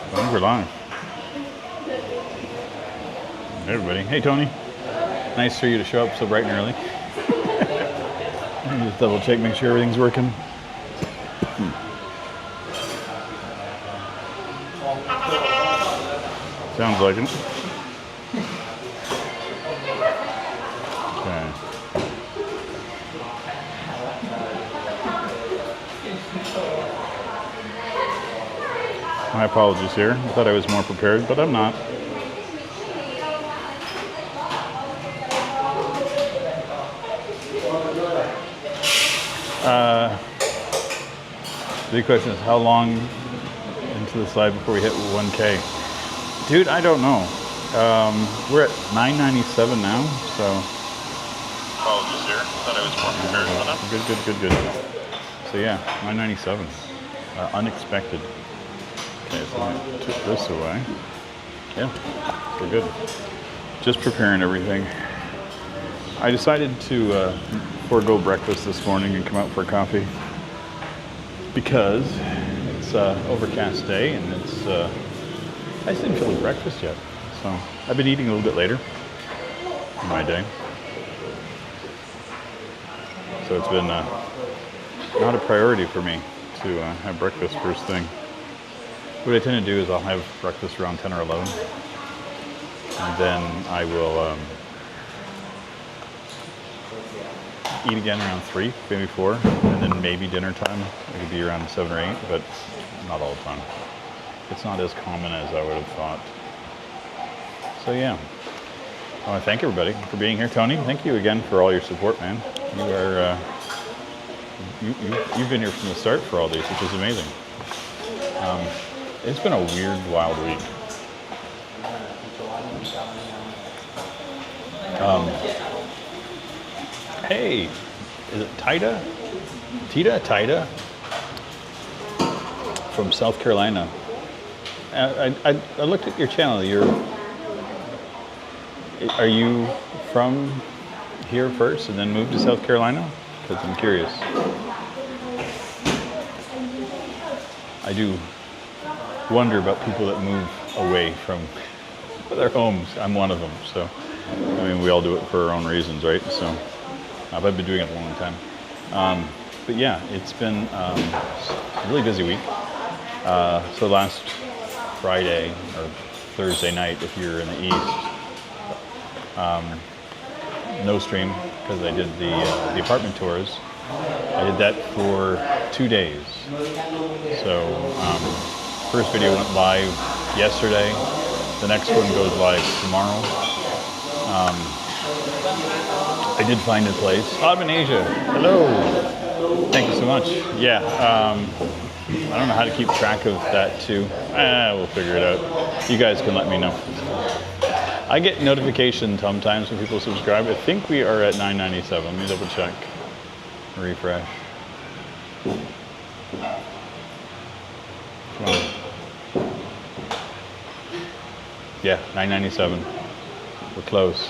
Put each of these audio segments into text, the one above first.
I think we're live. Hey everybody. Hey Tony. Nice for you to show up so bright and early. Let me just double check, make sure everything's working. Sounds like it. Okay. My apologies here. I thought I was more prepared, but I'm not. The big question is how long into the slide before we hit 1K? Dude, I don't know. We're at 997 now, so. Apologies here. Thought I was more prepared. Good. So yeah, 997. Unexpected. Okay, so I took this away. Yeah, we're good. Just preparing everything. I decided to forego breakfast this morning and come out for a coffee because it's an overcast day and it's. I just didn't feel like breakfast yet, so I've been eating a little bit later in my day. So it's been not a priority for me to have breakfast first thing. What I tend to do is I'll have breakfast around 10 or 11, and then I will eat again around 3, maybe 4, and then maybe dinner time. It could be around 7 or 8, but not all the time. It's not as common as I would have thought. So yeah, I want to thank everybody for being here. Tony, thank you again for all your support, man. You are you've been here from the start for all these, which is amazing. It's been a weird, wild week. Hey, is it Tida? Tida? From South Carolina. I looked at your channel. Are you from here first and then moved to South Carolina? Because I'm curious. I do wonder about people that move away from their homes. I'm one of them. So, I mean, we all do it for our own reasons, right? So, I've been doing it a long time. But yeah, it's been a really busy week. So last Friday or Thursday night, if you're in the East, no stream because I did the apartment tours. I did that for 2 days. So first video went live yesterday. The next one goes live tomorrow. I did find a place. I'm in Asia. Hello. Thank you so much. Yeah. I don't know how to keep track of that too. We'll figure it out. You guys can let me know. I get notifications sometimes when people subscribe. I think we are at 997. Let me double check. Refresh. Come on. Yeah, 997. We're close.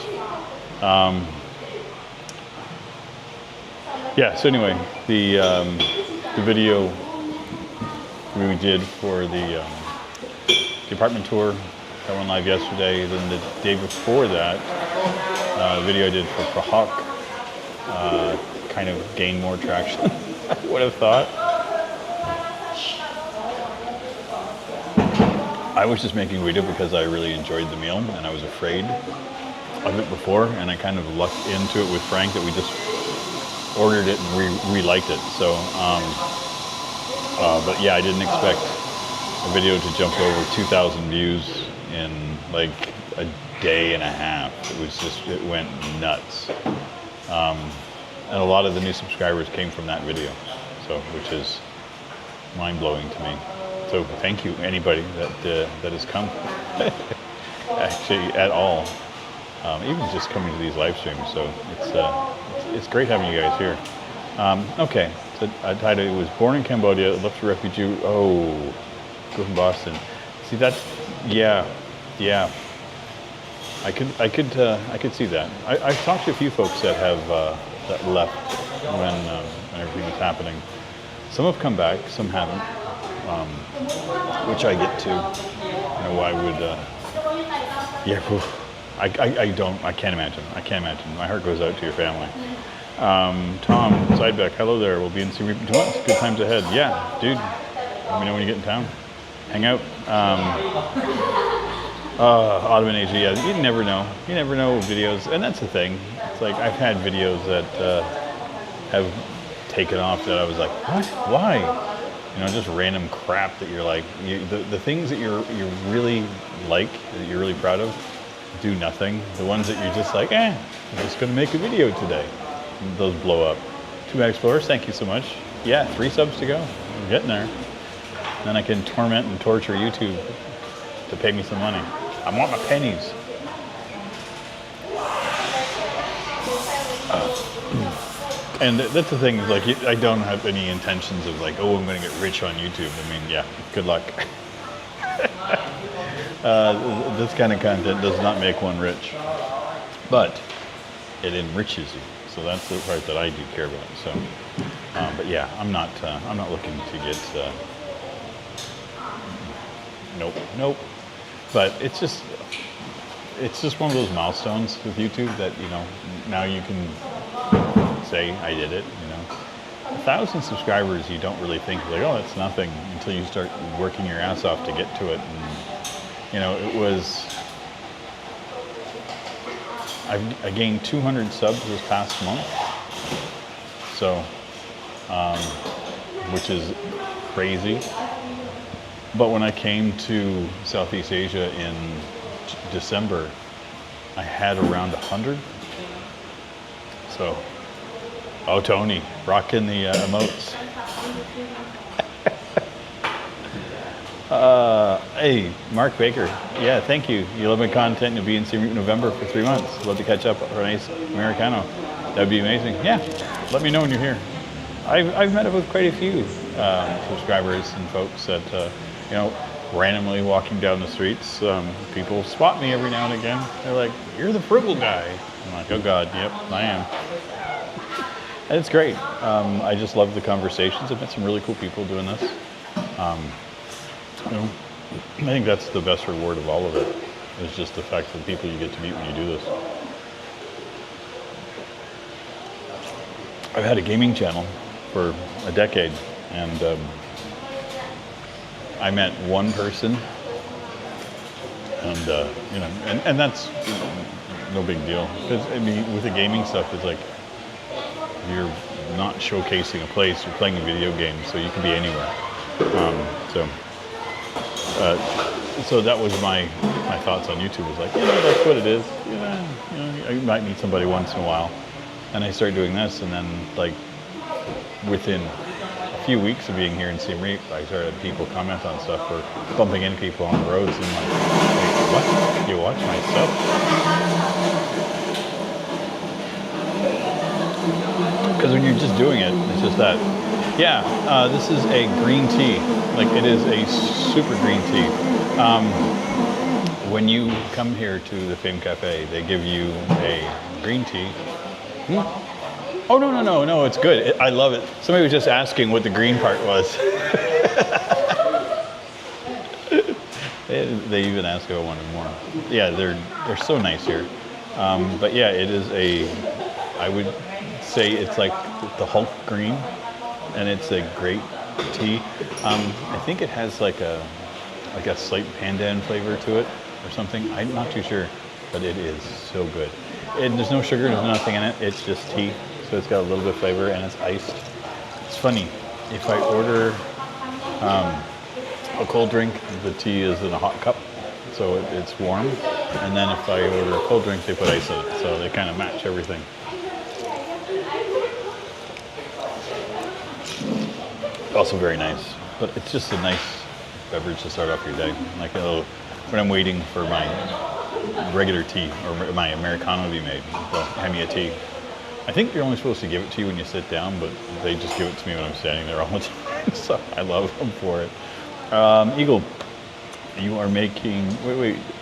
Yeah, so anyway, the video we did for the apartment tour that went live yesterday. Then the day before that, video I did for Prague kind of gained more traction. I would have thought. I was just making a video because I really enjoyed the meal and I was afraid of it before, and I kind of lucked into it with Frank that we just ordered it and we liked it. So. But yeah, I didn't expect a video to jump over 2,000 views in like a day and a half. It went nuts. And a lot of the new subscribers came from that video, so which is mind-blowing to me. So thank you, anybody that has come, actually at all, even just coming to these live streams. So it's great having you guys here. Okay. So Tida was born in Cambodia, left a refugee. Oh, grew up in Boston. See that? Yeah. I could see that. I've talked to a few folks that have that left when everything was happening. Some have come back, some haven't, which I get to. know why would, yeah, I can't imagine. I can't imagine. My heart goes out to your family. Tom Sidebeck, hello there. We'll be in Siem Reap in 2 months. Good times ahead. Yeah, dude. Let me know when you get in town. Hang out. Ottoman Asia, yeah, you never know. You never know videos, and that's the thing. It's like I've had videos that have taken off that I was like, what? Why? You know, just random crap that you're like, the things that you really like, that you're really proud of, do nothing. The ones that you're just like, I'm just gonna make a video today. Those blow up. 2 Explorers, thank you so much. Yeah, 3 subs to go. I'm getting there. Then I can torment and torture YouTube to pay me some money. I want my pennies. And that's the thing, like, I don't have any intentions of like, I'm gonna get rich on YouTube. I mean, yeah, good luck. This kind of content does not make one rich, but it enriches you. So that's the part that I do care about. So, but yeah, I'm not looking to get, nope. But it's just one of those milestones with YouTube that, you know, now you can say I did it, you know. 1,000 subscribers, you don't really think like, that's nothing until you start working your ass off to get to it. And, you know, I gained 200 subs this past month. So, which is crazy. But when I came to Southeast Asia in December, I had around 100. So, Tony, rocking the emotes. Hey, Mark Baker. Yeah, thank you. You love my content. You'll be in Siem Reap in November for 3 months. Love to catch up for a nice Americano. That'd be amazing. Yeah, let me know when you're here. I've met up with quite a few subscribers and folks that, you know, randomly walking down the streets. People spot me every now and again. They're like, "You're the frugal guy." I'm like, "Oh God, yep, I am." And it's great. I just love the conversations. I've met some really cool people doing this. You know, I think that's the best reward of all of it. Is just the fact that the people you get to meet when you do this. I've had a gaming channel for a decade, and I met one person, and you know, and that's no big deal. Because I mean, with the gaming stuff, it's like you're not showcasing a place. You're playing a video game, so you can be anywhere. So that was my thoughts on YouTube. Was like, you know, that's what it is. You know, you might meet somebody once in a while. And I started doing this, and then like within a few weeks of being here in Siem Reap, I started people comment on stuff or bumping into people on the roads, and like, wait, what? You watch my stuff? Because when you're just doing it, it's just that. Yeah, this is a green tea. Like, it is a super green tea. When you come here to the Fame Cafe, they give you a green tea. Oh, no, it's good. I love it. Somebody was just asking what the green part was. They even ask if I wanted more. Yeah, they're so nice here. But yeah, it is I would say it's like the Hulk green, and it's a great tea. I think it has like a slight pandan flavor to it or something. I'm not too sure, but it is so good. And there's no sugar, there's nothing in it. It's just tea, so it's got a little bit of flavor, and it's iced. It's funny, if I order a cold drink, the tea is in a hot cup, so it's warm. And then if I order a cold drink, they put ice in it, so they kind of match everything. Also very nice, but it's just a nice beverage to start off your day. Like when I'm waiting for my regular tea or my Americano to be made, they'll hand me a tea. I think you're only supposed to give it to you when you sit down, but they just give it to me when I'm standing there all the time, so I love them for it. Eagle, you are making,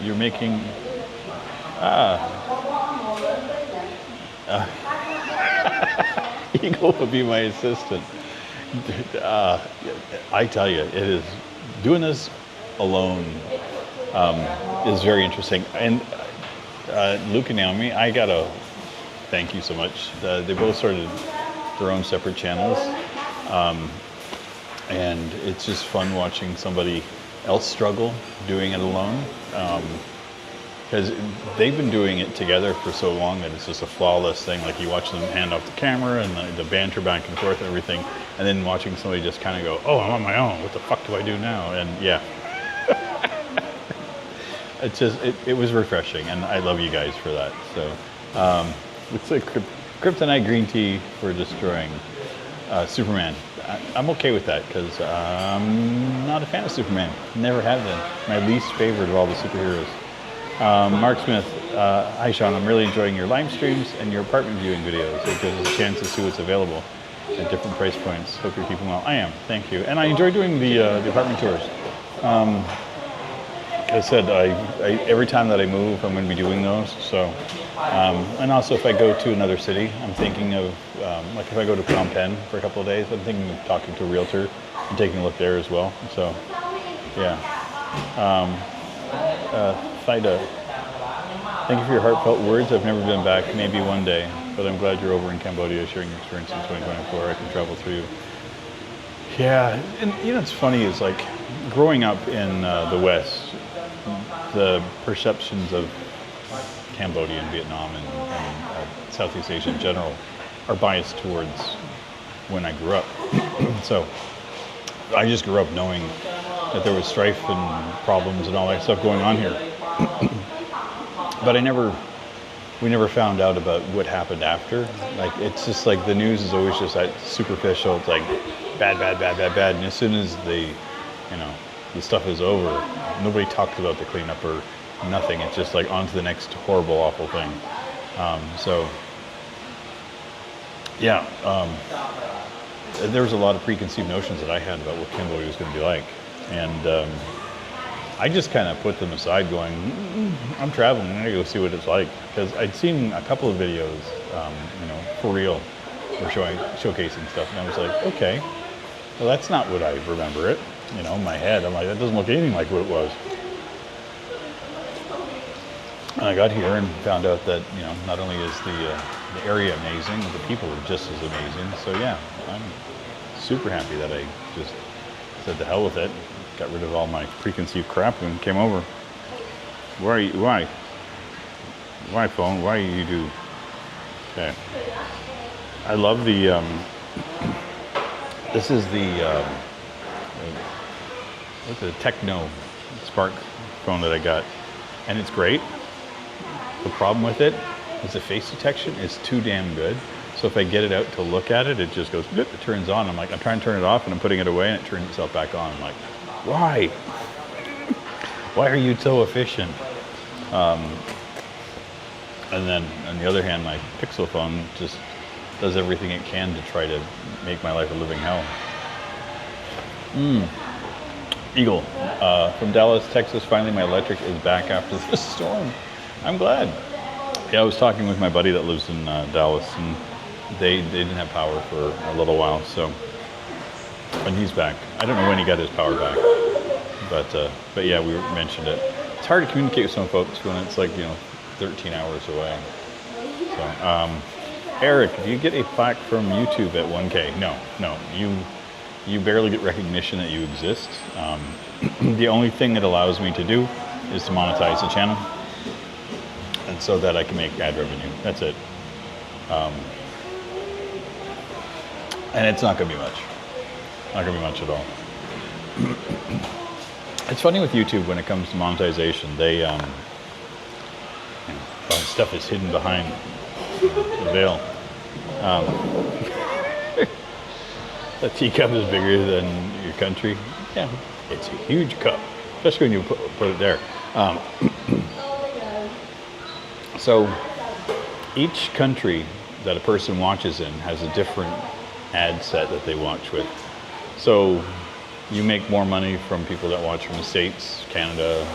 you're making, Eagle will be my assistant. I tell you, it is, doing this alone is very interesting. And Luke and Naomi, I gotta thank you so much. They both started their own separate channels, and it's just fun watching somebody else struggle doing it alone. Because they've been doing it together for so long that it's just a flawless thing. Like you watch them hand off the camera and the banter back and forth and everything, and then watching somebody just kind of go, "Oh, I'm on my own. What the fuck do I do now?" And yeah, it's just it was refreshing, and I love you guys for that. So it's like kryptonite green tea for destroying Superman. I'm okay with that because I'm not a fan of Superman. Never have been. My least favorite of all the superheroes. Mark Smith, hi Sean, I'm really enjoying your live streams and your apartment viewing videos. It gives us a chance to see what's available at different price points. Hope you're keeping well. I am, thank you. And I enjoy doing the apartment tours. As I said, every time that I move, I'm going to be doing those. So, and also if I go to another city, I'm thinking of, like if I go to Phnom Penh for a couple of days, I'm thinking of talking to a realtor and taking a look there as well. So, yeah. Fida, thank you for your heartfelt words. I've never been back, maybe one day, but I'm glad you're over in Cambodia sharing your experience in 2024. I can travel through you. Yeah, and you know what's funny is like growing up in the West, the perceptions of Cambodia and Vietnam and Southeast Asia in general are biased towards when I grew up. So I just grew up knowing that there was strife and problems and all that stuff going on here. But we never found out about what happened after. Like, it's just like the news is always just that superficial. It's like bad, bad, bad, bad, bad. And as soon as the stuff is over, nobody talks about the cleanup or nothing. It's just like on to the next horrible, awful thing. So, yeah, there was a lot of preconceived notions that I had about what Cambodia was going to be like. And I just kind of put them aside going, I'm traveling, I'm going to go see what it's like. Because I'd seen a couple of videos, for real, were showcasing stuff. And I was like, okay, well, that's not what I remember it. In my head, I'm like, that doesn't look anything like what it was. And I got here and found out that, not only is the area amazing, but the people are just as amazing. So yeah, I'm super happy that I just said to hell with it. Got rid of all my preconceived crap and came over. Why, phone? Why you do? Okay. I love the, this is the, what's the Techno Spark phone that I got. And it's great. The problem with it is the face detection is too damn good. So if I get it out to look at it, it just goes, it turns on. I'm trying to turn it off and I'm putting it away and it turns itself back on. I'm like, why? Why are you so efficient? And then on the other hand, my Pixel phone just does everything it can to try to make my life a living hell. Eagle, from Dallas, Texas, finally my electric is back after this storm. I'm glad. Yeah, I was talking with my buddy that lives in Dallas, and they didn't have power for a little while, so, and he's back. I don't know when he got his power back, but yeah, we mentioned it. It's hard to communicate with some folks when it's like, 13 hours away. So, Eric, do you get a plaque from YouTube at 1K? No, you barely get recognition that you exist. The only thing it allows me to do is to monetize the channel, and so that I can make ad revenue. That's it. And it's not going to be much. Not going to be much at all. It's funny with YouTube when it comes to monetization. They, stuff is hidden behind the veil. The teacup is bigger than your country. Yeah, it's a huge cup, especially when you put it there. So each country that a person watches in has a different ad set that they watch with. So you make more money from people that watch from the States, Canada,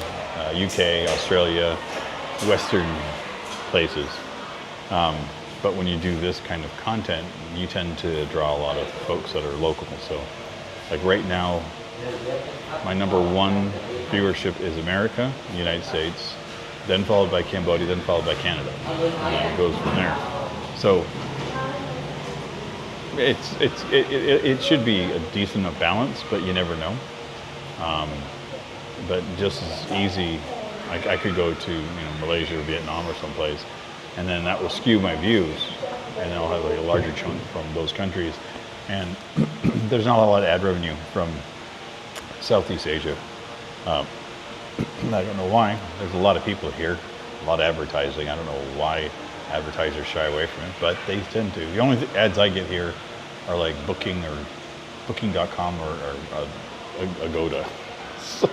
UK, Australia, Western places. But when you do this kind of content, you tend to draw a lot of folks that are local. So like right now, my number one viewership is America, the United States, then followed by Cambodia, then followed by Canada, and then it goes from there. So it should be a decent enough balance, but you never know. But just as easy, I could go to Malaysia or Vietnam or someplace, and then that will skew my views, and I'll have like a larger chunk from those countries. And there's not a lot of ad revenue from Southeast Asia. I don't know why. There's a lot of people here, a lot of advertising. I don't know why advertisers shy away from it, but they tend to. The only ads I get here are like Booking or Booking.com or Agoda. So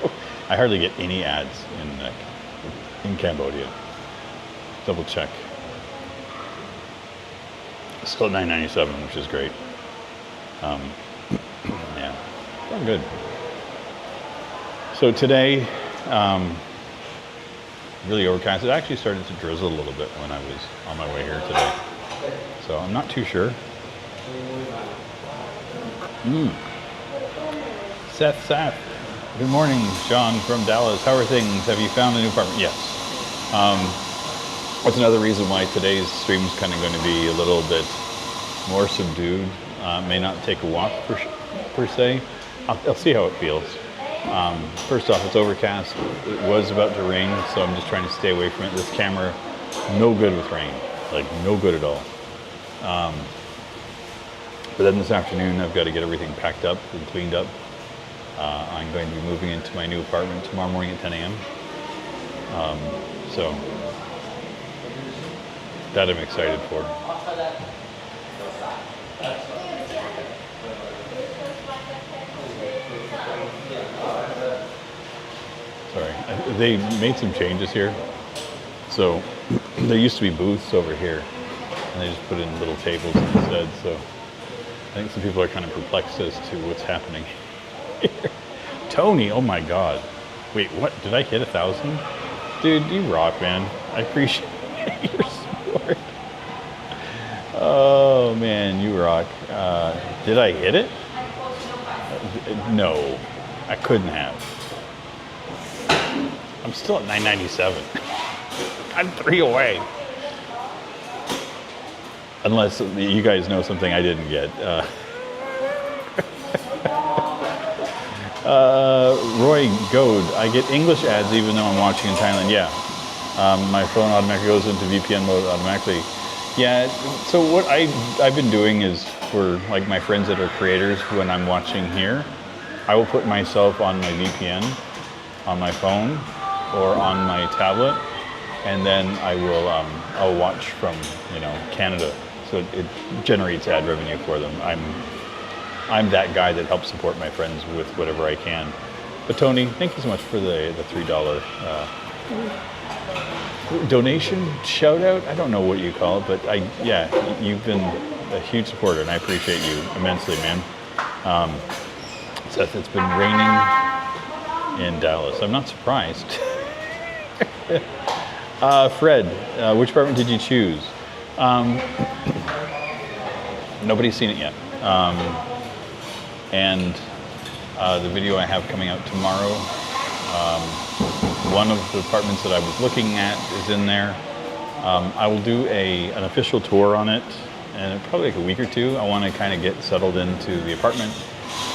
I hardly get any ads in Cambodia. Double check. Still $9.97, which is great. Yeah, I'm good. So today, really overcast. It actually started to drizzle a little bit when I was on my way here today. So I'm not too sure. Seth. Good morning, Sean from Dallas. How are things? Have you found a new apartment? Yes. That's another reason why today's stream is kind of going to be a little bit more subdued. May not take a walk per se. I'll see how it feels. First off, it's overcast. It was about to rain, so I'm just trying to stay away from it. This camera, no good with rain, like no good at all. But then this afternoon, I've got to get everything packed up and cleaned up. I'm going to be moving into my new apartment tomorrow morning at 10 a.m. So that I'm excited for. Sorry, they made some changes here. So there used to be booths over here, and they just put in little tables instead. So I think some people are kind of perplexed as to what's happening here. Tony, oh my God. Wait, what? Did I hit 1,000? Dude, you rock, man. I appreciate your support. Oh man, you rock. Did I hit it? No, I couldn't have. I'm still at 997. I'm 3 away. Unless you guys know something I didn't get. Roy Goad, I get English ads even though I'm watching in Thailand. Yeah, my phone automatically goes into VPN mode automatically. Yeah, so what I've been doing is for like my friends that are creators, when I'm watching here, I will put myself on my VPN on my phone or on my tablet, and then I'll watch from Canada. So it generates ad revenue for them. I'm that guy that helps support my friends with whatever I can. But Tony, thank you so much for the $3 donation shout out. I don't know what you call it, but you've been a huge supporter, and I appreciate you immensely, man. Seth, it's been raining in Dallas. I'm not surprised. Fred, which apartment did you choose? Nobody's seen it yet. And the video I have coming out tomorrow, one of the apartments that I was looking at is in there. I will do an official tour on it, and probably like a week or two. I want to kind of get settled into the apartment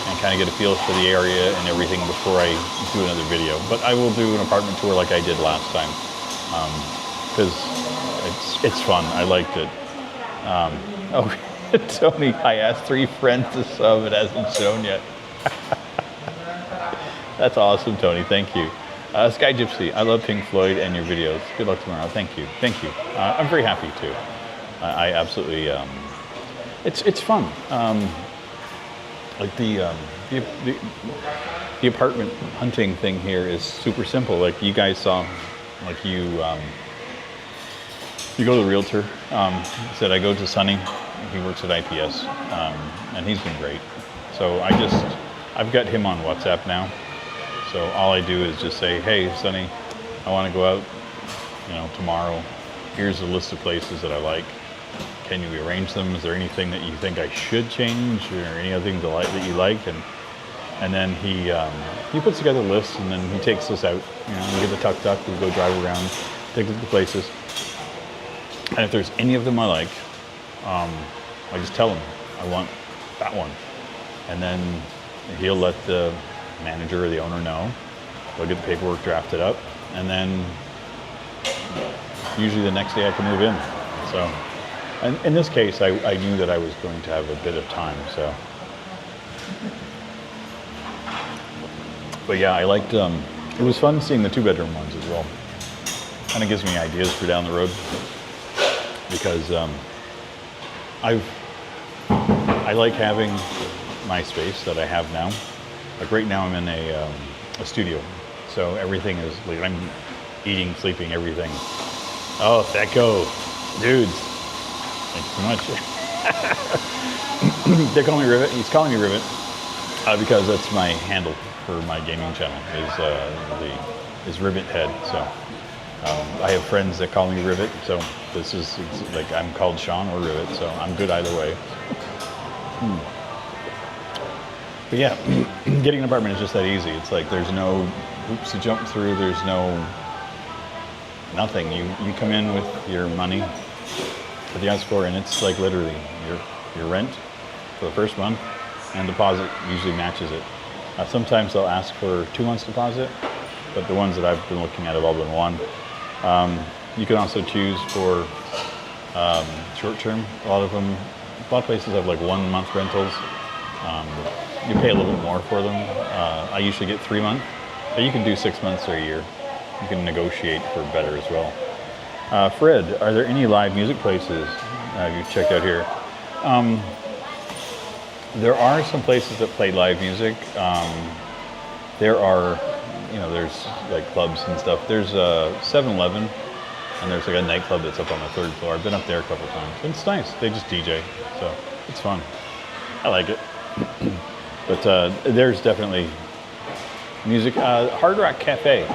and kind of get a feel for the area and everything before I do another video. But I will do an apartment tour like I did last time, because it's fun. I liked it. Tony, I asked 3 friends to sub. It hasn't shown yet. That's awesome, Tony. Thank you. Sky Gypsy, I love Pink Floyd and your videos. Good luck tomorrow. Thank you. Thank you. I'm very happy too. I absolutely. It's fun. Like the apartment hunting thing here is super simple. Like you guys saw, like you go to the realtor. Said I go to Sunny. He works at IPS, and he's been great. So I've got him on WhatsApp now. So all I do is just say, hey, Sunny, I want to go out, tomorrow. Here's a list of places that I like. Can you arrange them? Is there anything that you think I should change, or anything that you like? And And then he puts together lists, and then he takes us out. You know, we get the tuk-tuk, we go drive around, take us to places. And if there's any of them I like, I just tell him I want that one. And then he'll let the manager or the owner know. They'll get the paperwork drafted up, and then usually the next day I can move in. So, and in this case, I knew that I was going to have a bit of time. So, but yeah, I liked. It was fun seeing the 2-bedroom ones as well. Kind of gives me ideas for down the road, because I like having my space that I have now. Like right now, I'm in a studio, so everything is like I'm eating, sleeping, everything. Oh, Thecco, dudes, thanks so much. They call me Rivet. He's calling me Rivet because that's my handle for my gaming channel. Is Rivet Head. So I have friends that call me Rivet. So this is like I'm called Sean or Rivet. So I'm good either way. But yeah, getting an apartment is just that easy. It's like there's no hoops to jump through. There's nothing. You come in with your money that you ask for, and it's like literally your rent for the first month, and deposit usually matches it. Sometimes they'll ask for 2 months deposit, but the ones that I've been looking at have all been one. You can also choose for short term. A lot of places have like 1 month rentals. You pay a little bit more for them. I usually get 3 months, but you can do 6 months or a year. You can negotiate for better as well. Fred, are there any live music places you checked out here? There are some places that play live music. There are, there's like clubs and stuff. There's a 7-Eleven, and there's like a nightclub that's up on the 3rd floor. I've been up there a couple of times. It's nice. They just DJ, so it's fun. I like it. But there's definitely music. Hard Rock Cafe,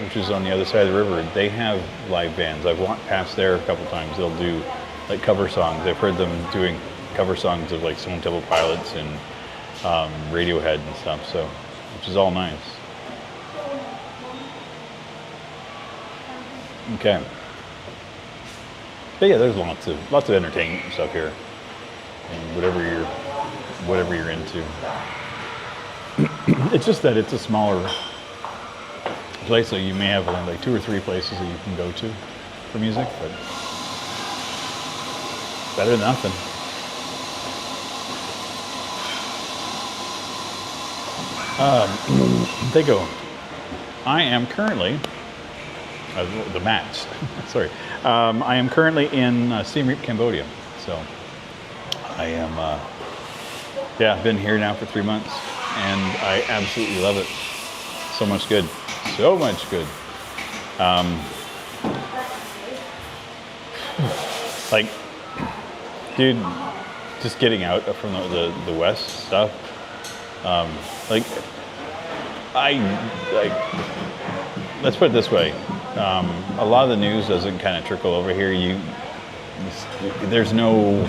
which is on the other side of the river, they have live bands. I've walked past there a couple times. They'll do like cover songs. I've heard them doing cover songs of like Stone Temple Pilots and Radiohead and stuff. So, which is all nice. Okay. But yeah, there's lots of entertainment stuff here, and whatever you're into. It's just that it's a smaller place, so you may have only like 2 or 3 places that you can go to for music, but better than nothing. They go. I am currently the mats. Sorry, I am currently in Siem Reap, Cambodia. So I am. I've been here now for 3 months, and I absolutely love it. So much good. So much good. Like, dude, just getting out from the west stuff. Let's put it this way. A lot of the news doesn't kind of trickle over here. There's no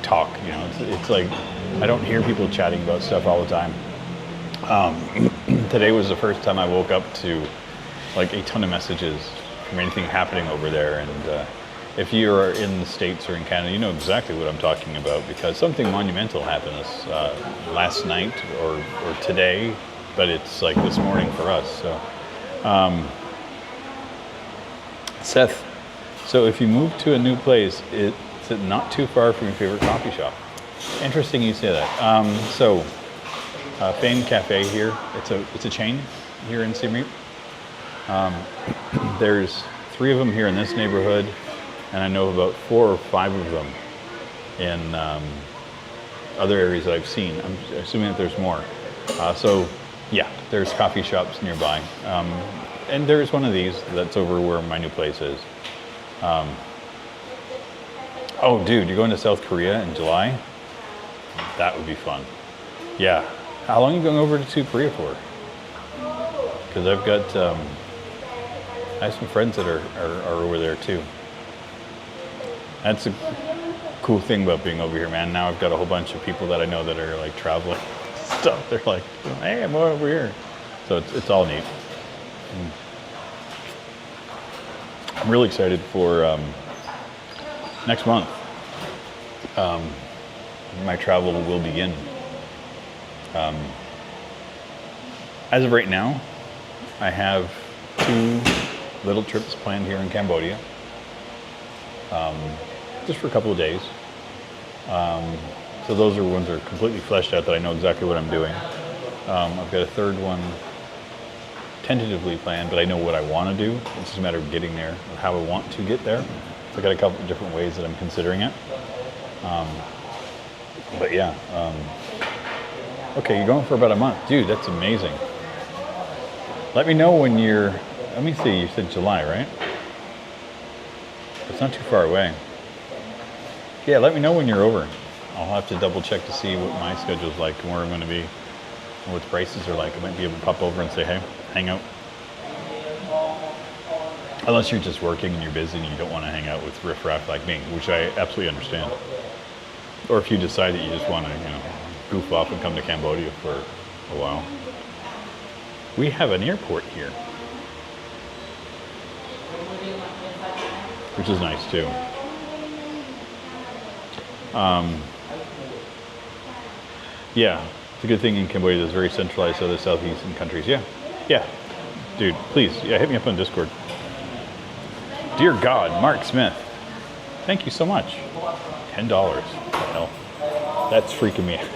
talk. It's like I don't hear people chatting about stuff all the time. Today was the first time I woke up to like a ton of messages from anything happening over there. And if you're in the States or in Canada, you know exactly what I'm talking about, because something monumental happened last night or today, but it's like this morning for us. So, Seth, so if you move to a new place, it's not too far from your favorite coffee shop. Interesting you say that. Fame Cafe here, it's a chain here in Siem Reap. There's 3 of them here in this neighborhood, and I know about 4 or 5 of them in other areas that I've seen. I'm assuming that there's more. There's coffee shops nearby. And there's one of these that's over where my new place is. Oh, dude, you're going to South Korea in July? That would be fun. Yeah. How long are you going over to Korea for? Because I've got, I have some friends that are over there too. That's a cool thing about being over here, man. Now I've got a whole bunch of people that I know that are like traveling stuff. They're like, hey, I'm over here. So it's all neat. I'm really excited for next month. My travel will begin. As of right now, I have 2 little trips planned here in Cambodia, just for a couple of days. So those are ones that are completely fleshed out that I know exactly what I'm doing. I've got a third one tentatively planned, but I know what I want to do. It's just a matter of getting there, or how I want to get there. So I've got a couple of different ways that I'm considering it. But yeah, okay, you're going for about a month. Dude, that's amazing. Let me know when you're, let me see, you said July, right? It's not too far away. Yeah, let me know when you're over. I'll have to double check to see what my schedule's like and where I'm going to be and what the prices are like. I might be able to pop over and say, hey, hang out. Unless you're just working and you're busy and you don't want to hang out with riffraff like me, which I absolutely understand. Or if you decide that you just want to, goof off and come to Cambodia for a while. We have an airport here, which is nice too. Yeah, it's a good thing in Cambodia that's very centralized to other Southeastern countries. Yeah, dude, please, hit me up on Discord. Dear God, Mark Smith, thank you so much. $10. Hell, that's freaking me out.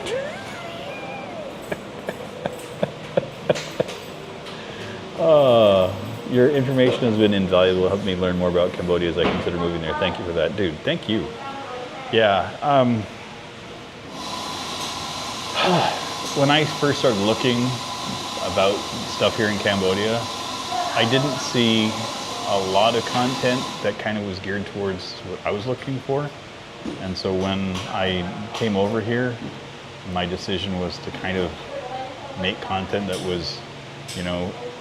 Your information has been invaluable. Helped me learn more about Cambodia as I consider moving there. Thank you for that, dude. Thank you. Yeah. When I first started looking about stuff here in Cambodia, I didn't see a lot of content that kind of was geared towards what I was looking for. And so when I came over here, my decision was to kind of make content that was,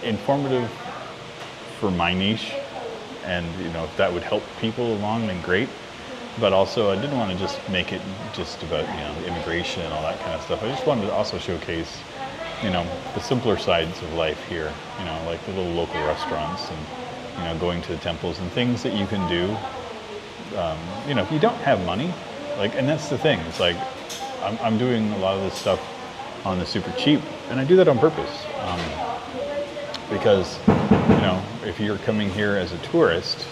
informative for my niche. And, if that would help people along, then great. But also, I didn't want to just make it just about, immigration and all that kind of stuff. I just wanted to also showcase, the simpler sides of life here, like the little local restaurants and, going to the temples and things that you can do. If you don't have money, and that's the thing, it's like, I'm doing a lot of this stuff on the super cheap, and I do that on purpose. Because, if you're coming here as a tourist,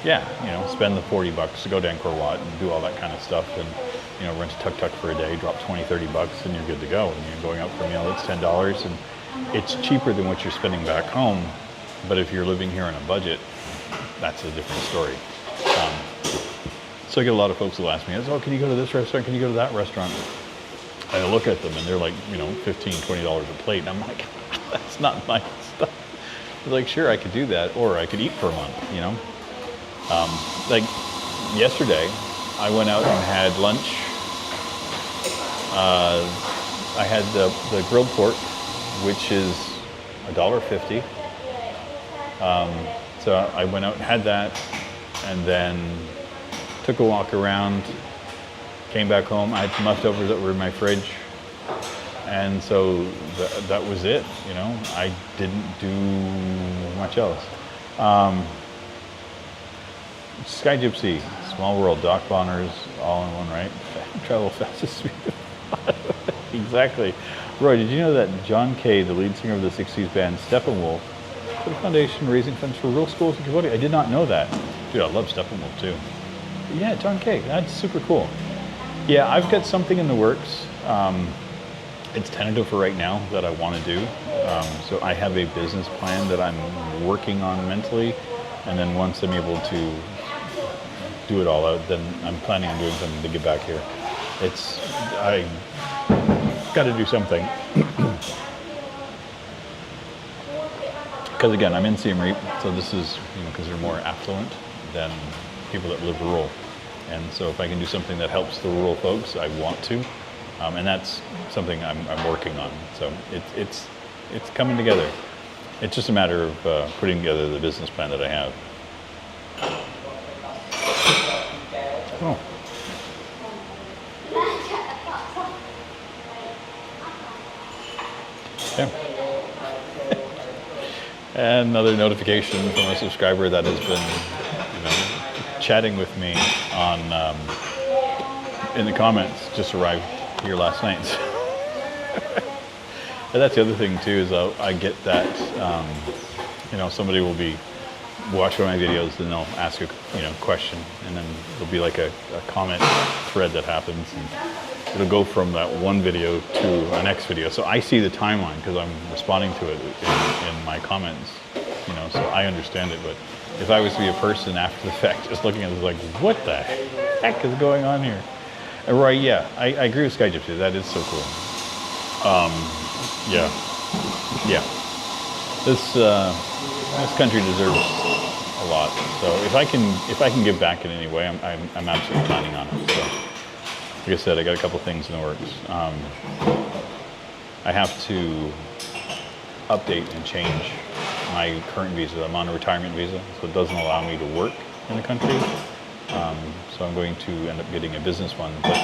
spend the $40 to go to Angkor Wat and do all that kind of stuff, and, rent a tuk-tuk for a day, drop $20-30 and you're good to go. And you're going out for a meal, it's $10, and it's cheaper than what you're spending back home. But if you're living here on a budget, that's a different story. So I get a lot of folks who ask me, oh, can you go to this restaurant? Can you go to that restaurant? I look at them and they're like, $15-20 a plate. And I'm like, that's not my stuff. They're like, sure, I could do that, or I could eat for a month, Like yesterday, I went out and had lunch. I had the grilled pork, which is $1.50. So I went out and had that, and then took a walk around, came back home. I had some leftovers that were in my fridge, and so that was it. I didn't do much else. Sky Gypsy, Small World, Doc Bonners, all in one, right? Travel fastest speed. Exactly. Roy, did you know that John Kay, the lead singer of the 60s band Steppenwolf, put a foundation raising funds for rural schools in Cambodia? I did not know that. Dude, I love Steppenwolf too. But yeah, John Kay, that's super cool. Yeah, I've got something in the works. It's tentative for right now that I want to do. So I have a business plan that I'm working on mentally. And then once I'm able to do it all out, then I'm planning on doing something to get back here. I got to do something. Because again, I'm in Siem Reap, so this is, because they're more affluent than people that live rural. And so if I can do something that helps the rural folks, I want to. And that's something I'm working on. So it's coming together. It's just a matter of putting together the business plan that I have. Oh. And another notification from a subscriber that has been, chatting with me on in the comments just arrived here last night. And that's the other thing too is I get that somebody will be watching my videos and they'll ask a question, and then there'll be like a comment thread that happens, and it'll go from that one video to a next video. So I see the timeline because I'm responding to it in my comments, so I understand it. But if I was to be a person after the fact, just looking at it, like, what the heck is going on here? And right, yeah, I agree with Sky Gypsy. That is so cool. Yeah. This country deserves a lot. So if I can give back in any way, I'm absolutely planning on it. So, like I said, I got a couple things in the works. I have to update and change my current visa. I'm on a retirement visa, so it doesn't allow me to work in the country. So I'm going to end up getting a business one. But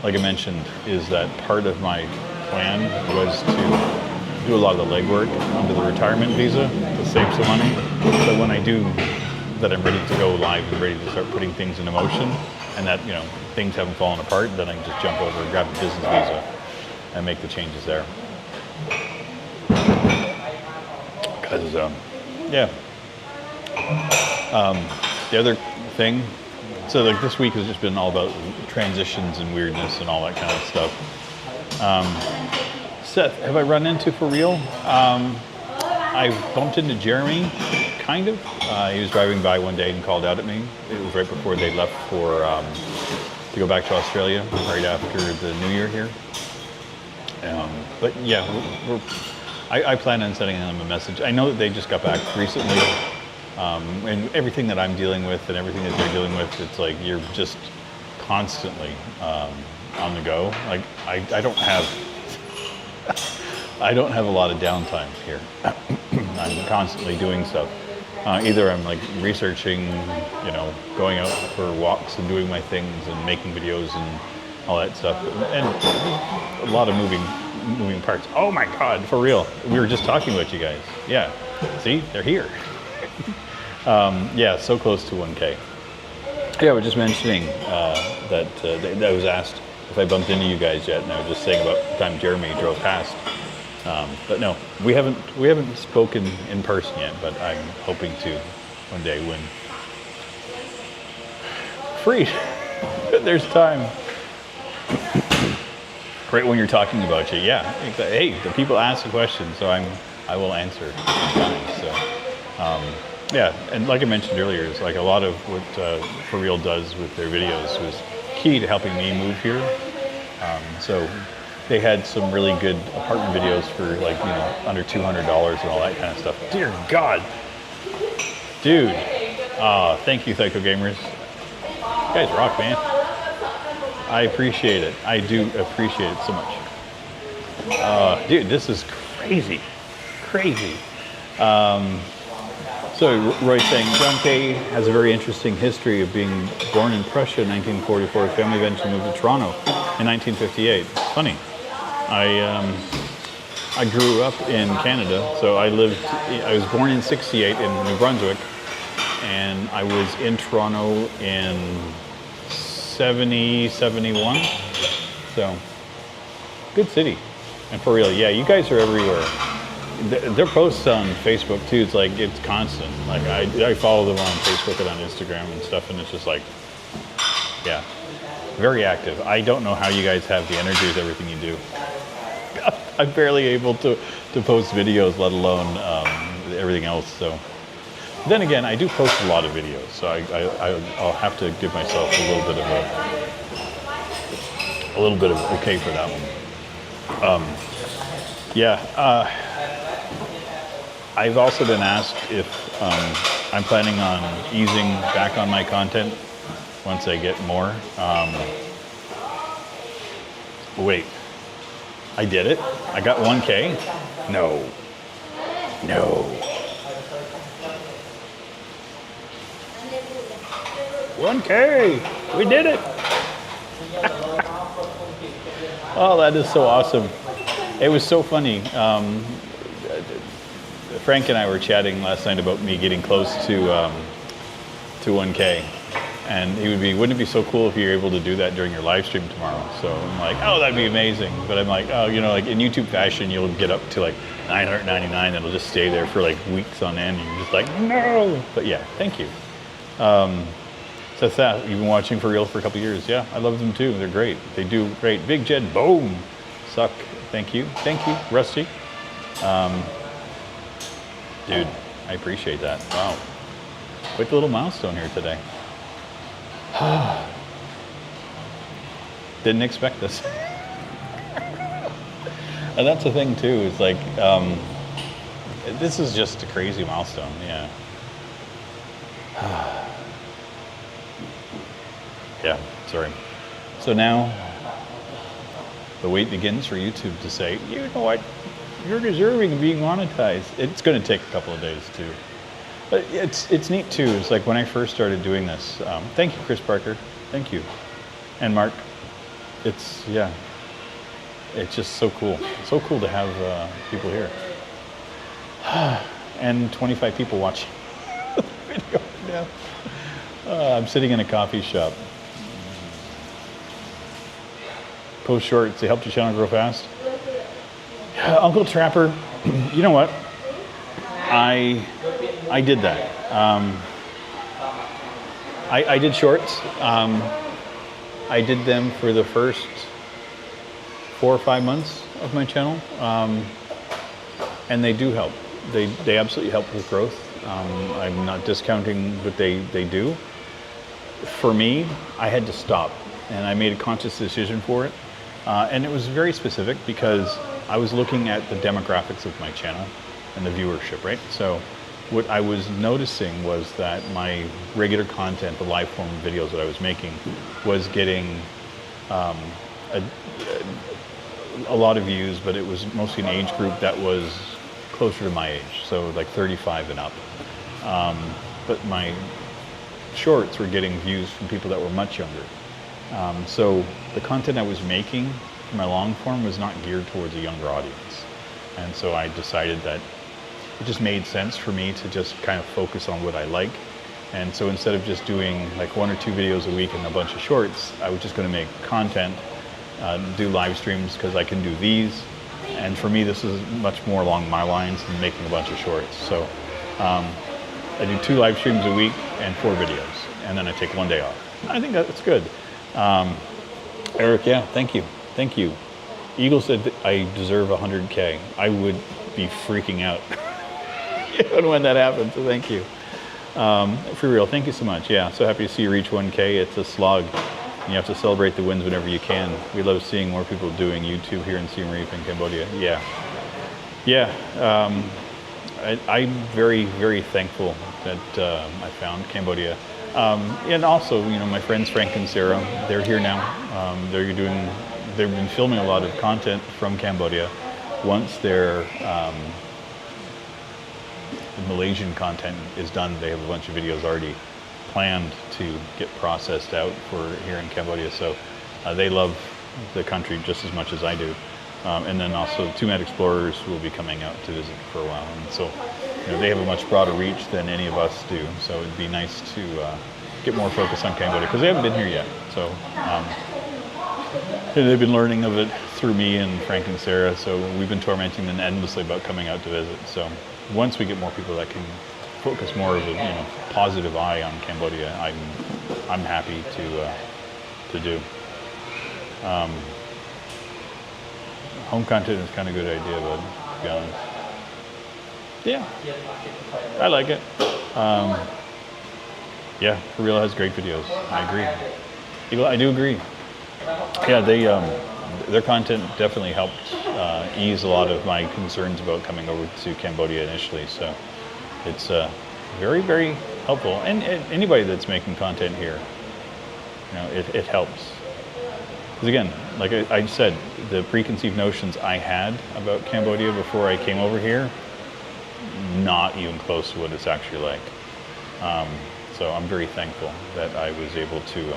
like I mentioned, is that part of my plan was to do a lot of the legwork under the retirement visa to save some money. So when I do that, I'm ready to go live and ready to start putting things into motion, and that things haven't fallen apart, then I can just jump over and grab a business visa and make the changes there. Because the other thing, so like this week has just been all about transitions and weirdness and all that kind of stuff. Seth, have I run into for real? I bumped into Jeremy, kind of. He was driving by one day and called out at me. It was right before they left to go back to Australia, right after the New Year here. But yeah, I plan on sending them a message. I know that they just got back recently, and everything that I'm dealing with and everything that they're dealing with, it's like you're just constantly on the go. Like I don't have a lot of downtime here. I'm constantly doing stuff. Either I'm like researching, going out for walks and doing my things and making videos and all that stuff, and a lot of moving parts. Oh my God, for real. We were just talking about you guys. Yeah, see, they're here. Yeah, so close to 1K. Yeah, I was just mentioning that I was asked if I bumped into you guys yet, and I was just saying about the time Jeremy drove past. But no, we haven't spoken in person yet, but I'm hoping to one day when free. There's time. Right when you're talking about you, yeah. Hey, the people ask a question, so I will answer. So, yeah, and like I mentioned earlier, it's like a lot of what For Real does with their videos was key to helping me move here. So they had some really good apartment videos for like, under $200 and all that kind of stuff. Dear God, dude. Thank you, Psycho Gamers. You guys rock, man. I appreciate it. I do appreciate it so much. Dude, this is crazy. Crazy. So Roy's saying, John Kay has a very interesting history of being born in Prussia in 1944. His family eventually moved to Toronto in 1958. Funny. I grew up in Canada, so I was born in 68 in New Brunswick, and I was in Toronto in 70, 71. So, good city. And for real, yeah, you guys are everywhere. Their posts on Facebook too, it's like, it's constant. Like I follow them on Facebook and on Instagram and stuff, and it's just like, yeah, very active. I don't know how you guys have the energy with everything you do. I'm barely able to post videos, let alone everything else. So then again, I do post a lot of videos, so I'll have to give myself a little bit of okay for that one. Yeah. I've also been asked if I'm planning on easing back on my content once I get more. Wait, I did it? I got 1K? No. 1K! We did it! Oh, that is so awesome. It was so funny. Frank and I were chatting last night about me getting close to 1K. And he would be, wouldn't it be so cool if you were able to do that during your live stream tomorrow? So I'm like, oh, that'd be amazing. But I'm like, oh, you know, like in YouTube fashion, you'll get up to like 999 and it'll just stay there for like weeks on end. And you're just like, no. But yeah, thank you. So that's that. You've been watching For Real for a couple years. Yeah, I love them too. They're great. They do great. Big Jed, boom. Suck. Thank you. Thank you, Rusty. Dude, I appreciate that. Wow. Quite the little milestone here today. Didn't expect this. And that's the thing too, is like, this is just a crazy milestone, yeah. Yeah, sorry. So now, the wait begins for YouTube to say, you know what, you're deserving of being monetized. It's gonna take a couple of days too. But it's neat too. It's like when I first started doing this. Thank you, Chris Parker. Thank you, and Mark. It's just so cool. So cool to have people here, and 25 people watching the video now. I'm sitting in a coffee shop. Post shorts. They helped your channel grow fast. Uncle Trapper. You know what? I did that. I did shorts. I did them for the first 4 or 5 months of my channel, and they do help. They absolutely help with growth. I'm not discounting what they do. For me, I had to stop, and I made a conscious decision for it, and it was very specific because I was looking at the demographics of my channel and the viewership, right? So what I was noticing was that my regular content, the live form videos that I was making, was getting a lot of views, but it was mostly an age group that was closer to my age, so like 35 and up. But my shorts were getting views from people that were much younger. So the content I was making for my long form was not geared towards a younger audience. And so I decided that it just made sense for me to just kind of focus on what I like. And so instead of just doing like 1 or 2 videos a week and a bunch of shorts, I was just going to make content, do live streams because I can do these. And for me, this is much more along my lines than making a bunch of shorts. So I do 2 live streams a week and 4 videos, and then I take 1 day off. I think that's good. Eric, yeah, thank you. Thank you. Eagle said that I deserve 100K. I would be freaking out when that happens, so thank you. For real, thank you so much. Yeah, so happy to see you reach 1K. It's a slog. You have to celebrate the wins whenever you can. We love seeing more people doing YouTube here in Siem Reap in Cambodia. Yeah. Yeah, I'm very, very thankful that I found Cambodia. And also, you know, my friends Frank and Sarah, they're here now. They've been filming a lot of content from Cambodia. Once their Malaysian content is done, they have a bunch of videos already planned to get processed out for here in Cambodia. So they love the country just as much as I do. And then also 2 Mad Explorers will be coming out to visit for a while. And so, you know, they have a much broader reach than any of us do. So it'd be nice to get more focus on Cambodia because they haven't been here yet. So they've been learning of it through me and Frank and Sarah. So we've been tormenting them endlessly about coming out to visit. So once we get more people that can focus more of a positive eye on Cambodia, I'm happy to do. Home content is kind of a good idea, but to be honest, yeah, I like it. Yeah, For Real has great videos. I agree. I do agree. Yeah, their content definitely helped ease a lot of my concerns about coming over to Cambodia initially. So it's very, very helpful. And anybody that's making content here, you know, it helps. Because again, like I said, the preconceived notions I had about Cambodia before I came over here, not even close to what it's actually like. So I'm very thankful that I was able to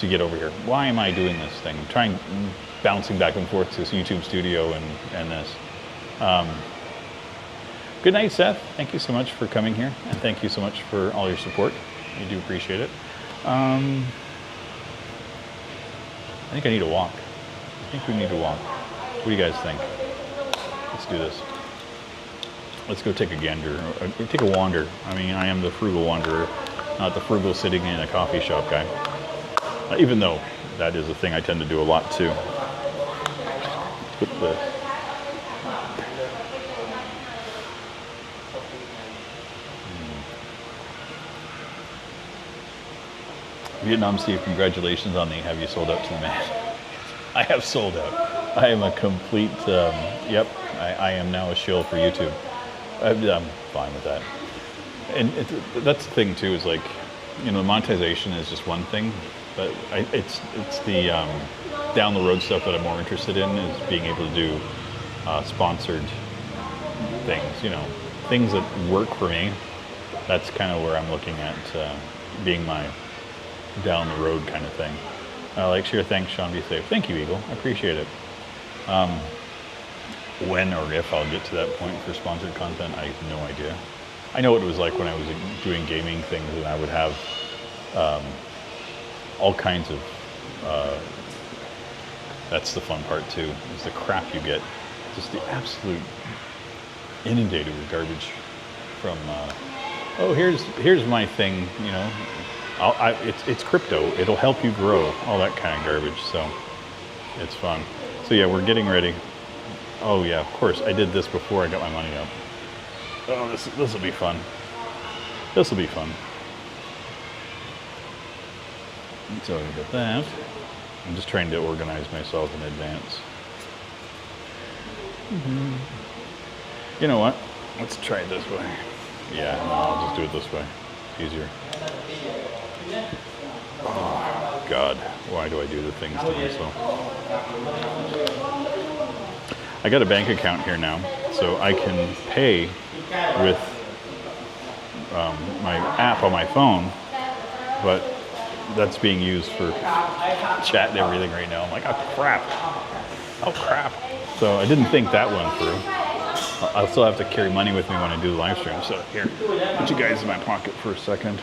get over here. Why am I doing this thing? I'm bouncing back and forth to this YouTube studio and this. Good night, Seth. Thank you so much for coming here, and thank you so much for all your support. We do appreciate it. I think I need to walk. I think we need to walk. What do you guys think? Let's do this. Let's go take a gander, take a wander. I mean, I am the frugal wanderer, not the frugal sitting in a coffee shop guy. Even though that is a thing I tend to do a lot too. Put the Vietnam Steve, congratulations on the have you sold out to the man. I have sold out. I am a complete, yep, I am now a shill for YouTube. I'm fine with that. And that's the thing too, is like, you know, monetization is just one thing, but it's the down the road stuff that I'm more interested in, is being able to do sponsored things, you know, things that work for me. That's kind of where I'm looking at being my down the road kind of thing. Like, sure, thanks, Sean, be safe. Thank you, Eagle, I appreciate it. When or if I'll get to that point for sponsored content, I have no idea. I know what it was like when I was doing gaming things, and I would have all kinds of, that's the fun part too, is the crap you get, just the absolute inundated with garbage from, oh, here's my thing, you know, it's crypto, it'll help you grow, all that kind of garbage, so it's fun. So yeah, we're getting ready. Oh yeah, of course, I did this before I got my money up. Oh, this will be fun. This will be fun. So I got that. I'm just trying to organize myself in advance. You know what? Let's try it this way. Yeah, no, I'll just do it this way. It's easier. Oh, God. Why do I do the things to myself? I got a bank account here now, so I can pay with my app on my phone, but that's being used for chat and everything right now. I'm like, oh crap. Oh crap. So I didn't think that one through. I'll still have to carry money with me when I do the live stream. So here, put you guys in my pocket for a second.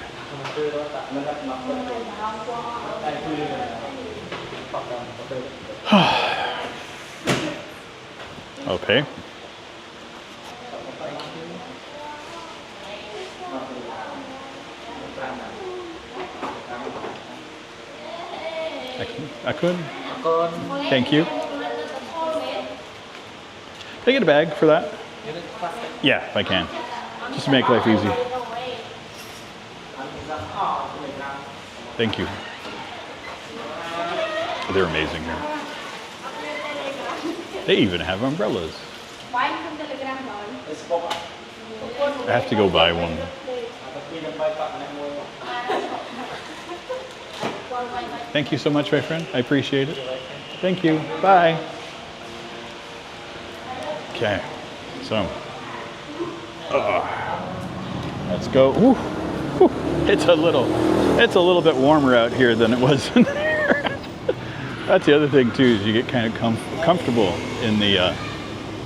Okay. I could. Thank you. Can I get a bag for that? Yeah, if I can. Just to make life easy. Thank you. They're amazing here. They even have umbrellas. I have to go buy one. Thank you so much, my friend. I appreciate it. Thank you. Bye. Okay. So, let's go. Ooh. Whew. It's a little bit warmer out here than it was in there. That's the other thing too, is you get kind of comfortable in the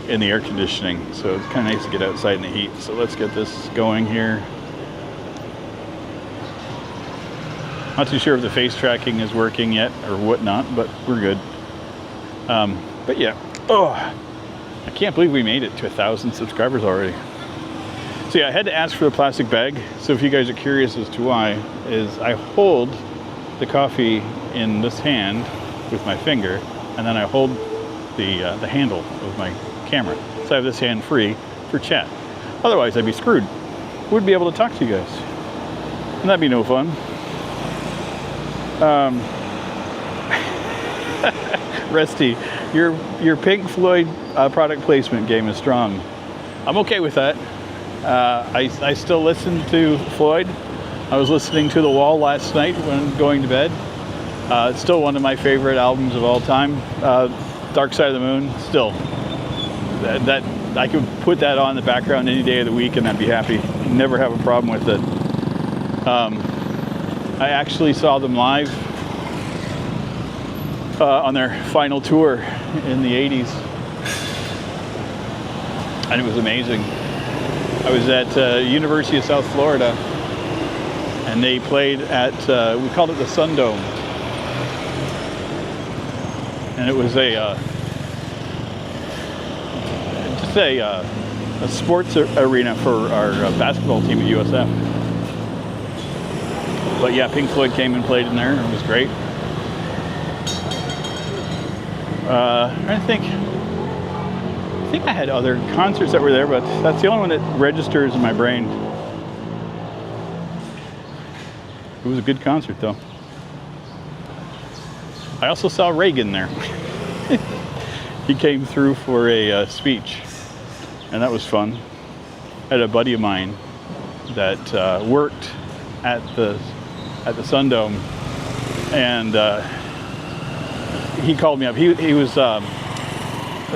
air conditioning. So it's kind of nice to get outside in the heat. So let's get this going here. Not too sure if the face tracking is working yet or whatnot, but we're good. But yeah, oh, I can't believe we made it to 1,000 subscribers already. So yeah, I had to ask for the plastic bag. So if you guys are curious as to why, is I hold the coffee in this hand with my finger, and then I hold the handle of my camera. So I have this hand free for chat. Otherwise, I'd be screwed. Wouldn't be able to talk to you guys. And that'd be no fun. Rusty, your Pink Floyd product placement game is strong. I'm okay with that. I still listen to Floyd. I was listening to The Wall last night when going to bed. It's still one of my favorite albums of all time. Dark Side of the Moon, still. That I could put that on in the background any day of the week and I'd be happy. Never have a problem with it. I actually saw them live on their final tour in the 80s. And it was amazing. I was at University of South Florida, and they played at, we called it the Sun Dome. And it was a sports arena for our basketball team at USF. But yeah, Pink Floyd came and played in there, and it was great. I think I had other concerts that were there, but that's the only one that registers in my brain. It was a good concert, though. I also saw Reagan there. He came through for a speech, and that was fun. I had a buddy of mine that worked at the Sun-Dome, and he called me up. He was a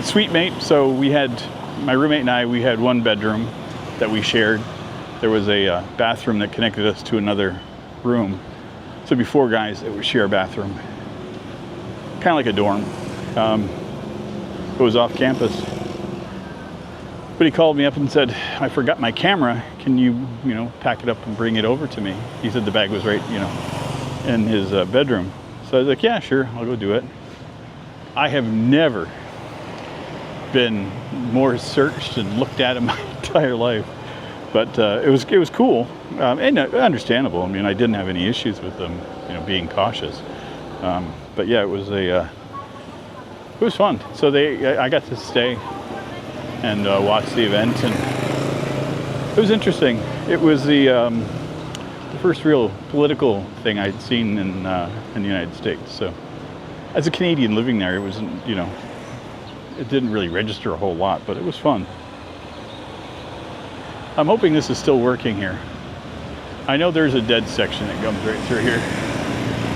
suite mate, so we had, my roommate and I, we had one bedroom that we shared. There was a bathroom that connected us to another room. So it'd be 4 guys that would share a bathroom. Kind of like a dorm. It was off campus. But he called me up and said, I forgot my camera. Can you pack it up and bring it over to me? He said the bag was right, in his bedroom. So I was like, yeah, sure, I'll go do it. I have never been more searched and looked at in my entire life. But it was cool and understandable. I mean, I didn't have any issues with them, being cautious. But yeah, it was fun. So I got to stay and watch the event, and it was interesting. It was the first real political thing I'd seen in the United States. So, as a Canadian living there, it wasn't, it didn't really register a whole lot, but it was fun. I'm hoping this is still working here. I know there's a dead section that comes right through here,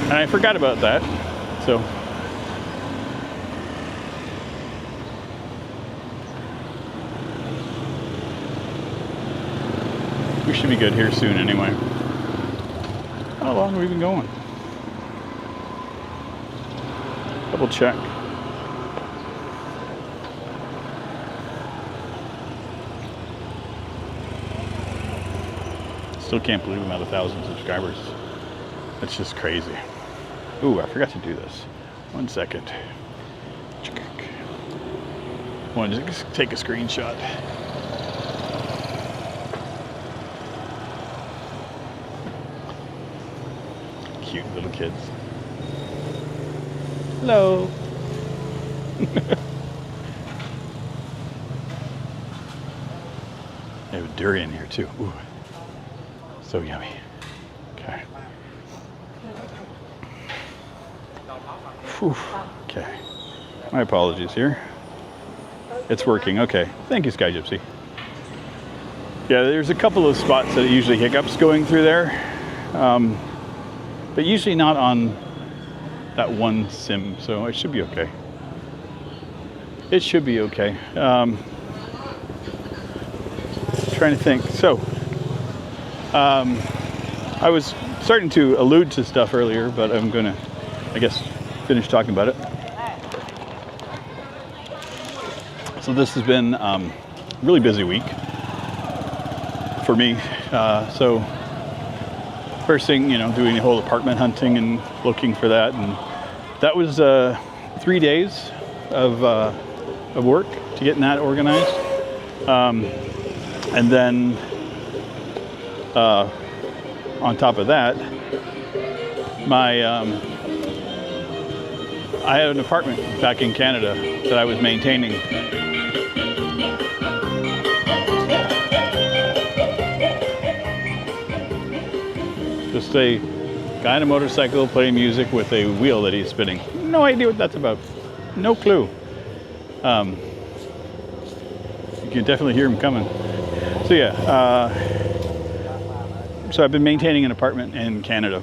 and I forgot about that. So. We should be good here soon anyway. How long have we been going? Double check. Still can't believe I'm at 1,000 subscribers. That's just crazy. Ooh, I forgot to do this. 1 second. I wanted to just take a screenshot. Cute little kids. Hello. They have a durian here too. Ooh. So yummy. Okay. Whew. Okay. My apologies here. It's working. Okay. Thank you, Sky Gypsy. Yeah, there's a couple of spots that usually hiccups going through there. But usually not on that one sim, so it should be okay. It should be okay. Trying to think. So, I was starting to allude to stuff earlier, but I'm going to, I guess, finish talking about it. So this has been a really busy week for me. So first thing, doing the whole apartment hunting and looking for that, and that was 3 days of work to getting that organized. And then on top of that, I had an apartment back in Canada that I was maintaining. Just a guy on a motorcycle playing music with a wheel that he's spinning. No idea what that's about. No clue. You can definitely hear him coming. So yeah, so I've been maintaining an apartment in Canada.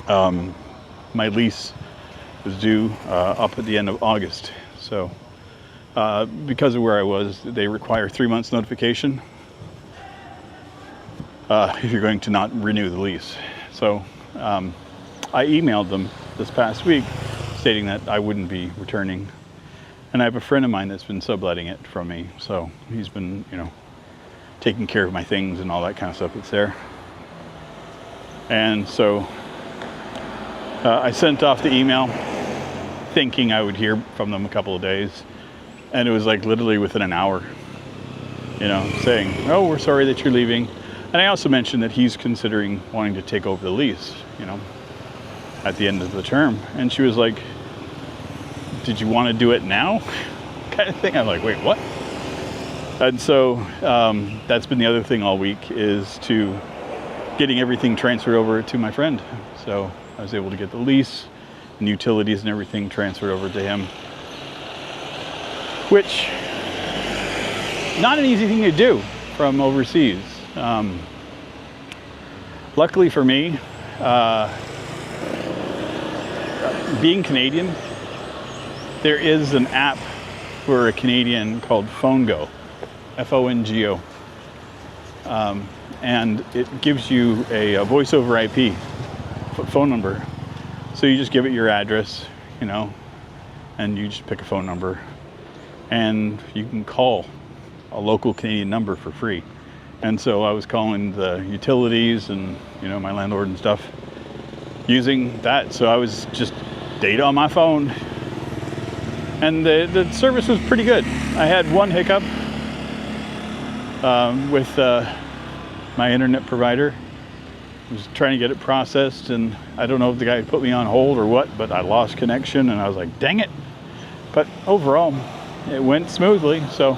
My lease was due up at the end of August. So because of where I was, they require 3 months notification if you're going to not renew the lease. So I emailed them this past week stating that I wouldn't be returning. And I have a friend of mine that's been subletting it from me. So he's been, taking care of my things and all that kind of stuff that's there. And so I sent off the email thinking I would hear from them a couple of days. And it was like literally within an hour, you know, saying, oh, we're sorry that you're leaving. And I also mentioned that he's considering wanting to take over the lease, you know, at the end of the term. And she was like, did you want to do it now? Kind of thing. I'm like, wait, what? And so that's been the other thing all week, is to getting everything transferred over to my friend. So I was able to get the lease and utilities and everything transferred over to him, which not an easy thing to do from overseas. Luckily for me, being Canadian, there is an app for a Canadian called PhoneGo, F-O-N-G-O. And it gives you a voice over IP phone number. So you just give it your address, you know, and you just pick a phone number, and you can call a local Canadian number for free. And so I was calling the utilities and, you know, my landlord and stuff using that. So I was just data on my phone, and the service was pretty good. I had one hiccup with my internet provider. I was trying to get it processed, and I don't know if the guy put me on hold or what, but I lost connection, and I was like, dang it. But overall, it went smoothly. So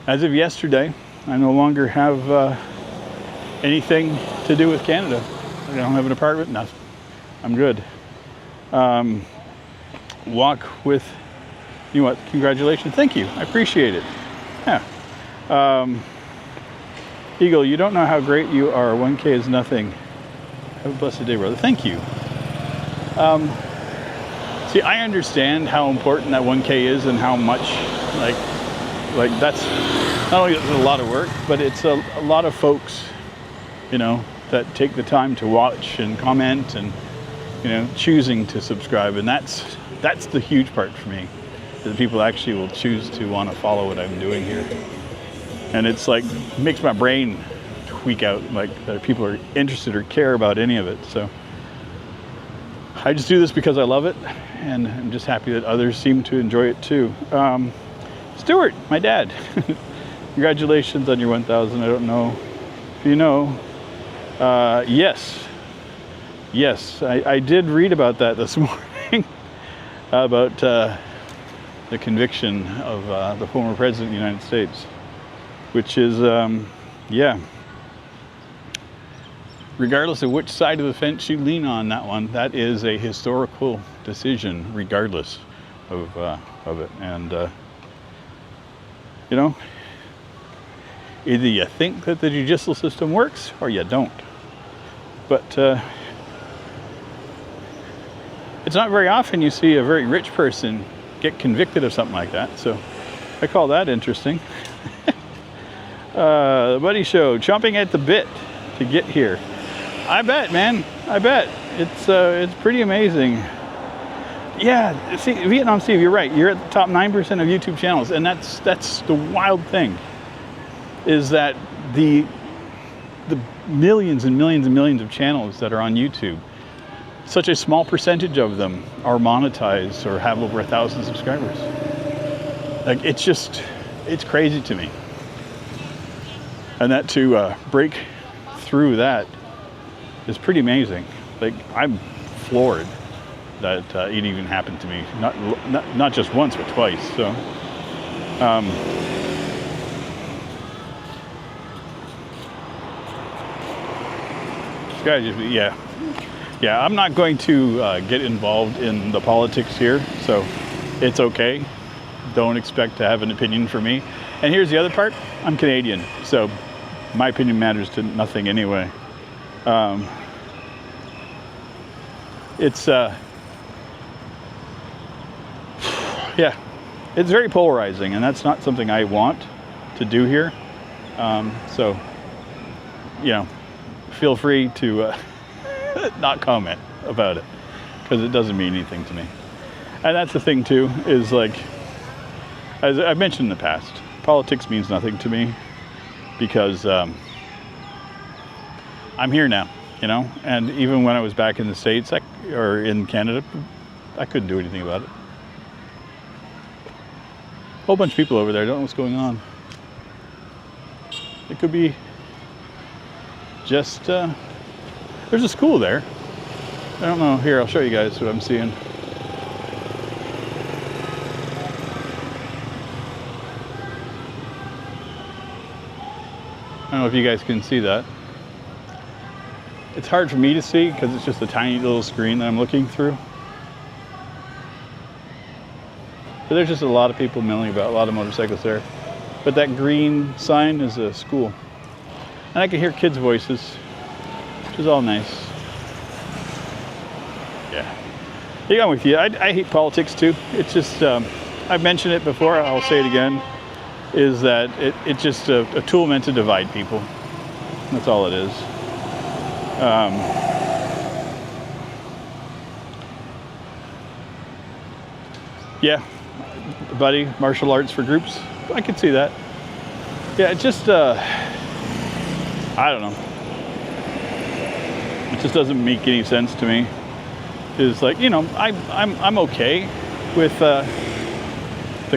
as of yesterday, I no longer have anything to do with Canada. I don't have an apartment, nothing. I'm good. Walk with, you know what, congratulations. Thank you, I appreciate it. Yeah. Eagle, you don't know how great you are. 1K is nothing. Have a blessed day, brother. Thank you. See, I understand how important that 1K is, and how much, like that's not only a lot of work, but it's a lot of folks, you know, that take the time to watch and comment and, you know, choosing to subscribe. And that's the huge part for me, that people actually will choose to want to follow what I'm doing here. And it's like, makes my brain tweak out, like that people are interested or care about any of it. So I just do this because I love it, and I'm just happy that others seem to enjoy it too. Stuart, my dad, congratulations on your 1,000. I don't know if you know. Yes, I did read about that this morning, about the conviction of the former president of the United States. Which is, yeah, regardless of which side of the fence you lean on that one, that is a historical decision, regardless of it. And, you know, either you think that the judicial system works or you don't. But it's not very often you see a very rich person get convicted of something like that. So I call that interesting. The Buddy Show, chomping at the bit to get here. I bet, man. I bet. It's pretty amazing. Yeah, see, Vietnam Steve, you're right. You're at the top 9% of YouTube channels, and that's the wild thing, is that the millions and millions and millions of channels that are on YouTube, such a small percentage of them are monetized or have over 1,000 subscribers. Like, it's crazy to me. And that to break through that is pretty amazing. Like, I'm floored that it even happened to me. Not just once, but twice. So, yeah. I'm not going to get involved in the politics here, so it's okay. Don't expect to have an opinion for me. And here's the other part: I'm Canadian, so my opinion matters to nothing anyway. Yeah, it's very polarizing, and that's not something I want to do here. So, you know, feel free to not comment about it, because it doesn't mean anything to me. And that's the thing too, is like, as I've mentioned in the past, politics means nothing to me. because I'm here now, you know. And even when I was back in the States or in Canada, I couldn't do anything about it. A whole bunch of people over there. I don't know what's going on. It could be just there's a school there. I don't know. Here, I'll show you guys what I'm seeing. I don't know if you guys can see that. It's hard for me to see because it's just a tiny little screen that I'm looking through. But there's just a lot of people milling about, a lot of motorcycles there. But that green sign is a school. And I can hear kids' voices, which is all nice. Yeah. Yeah, I'm with you. I hate politics too. It's just, I've mentioned it before, I'll say it again, is that it's just a tool meant to divide people. That's all it is. Yeah, buddy, martial arts for groups. I could see that. Yeah, it just, I don't know. It just doesn't make any sense to me. Is like, you know, I'm okay with the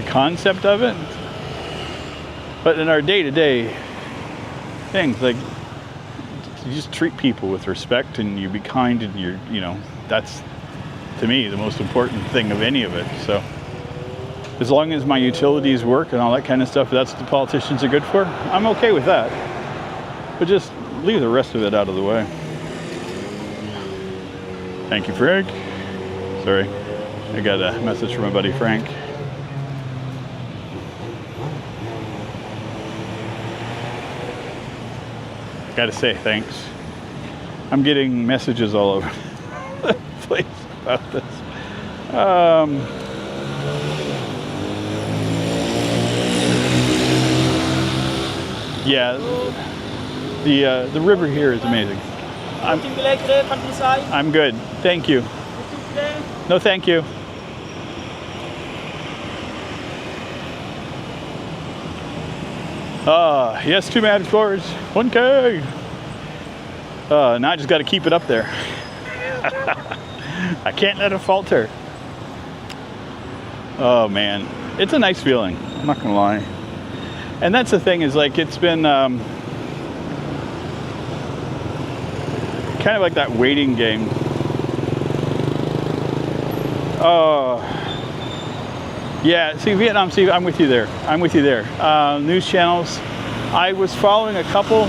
concept of it, but in our day-to-day things, like, you just treat people with respect and you be kind, and you know, that's to me the most important thing of any of it. So as long as my utilities work and all that kind of stuff, that's what the politicians are good for, I'm okay with that. But just leave the rest of it out of the way. Thank you, Frank. Sorry, I got a message from my buddy Frank. Gotta say thanks. I'm getting messages all over the place about this. Yeah, the river here is amazing. I'm good. Thank you. No, thank you. Yes, 2 Mad Explorers, 1K. Now I just got to keep it up there. I can't let it falter. Oh man, it's a nice feeling. I'm not gonna lie. And that's the thing, is like, it's been kind of like that waiting game. Yeah, see, Vietnam, see, I'm with you there. I'm with you there. News channels, I was following a couple,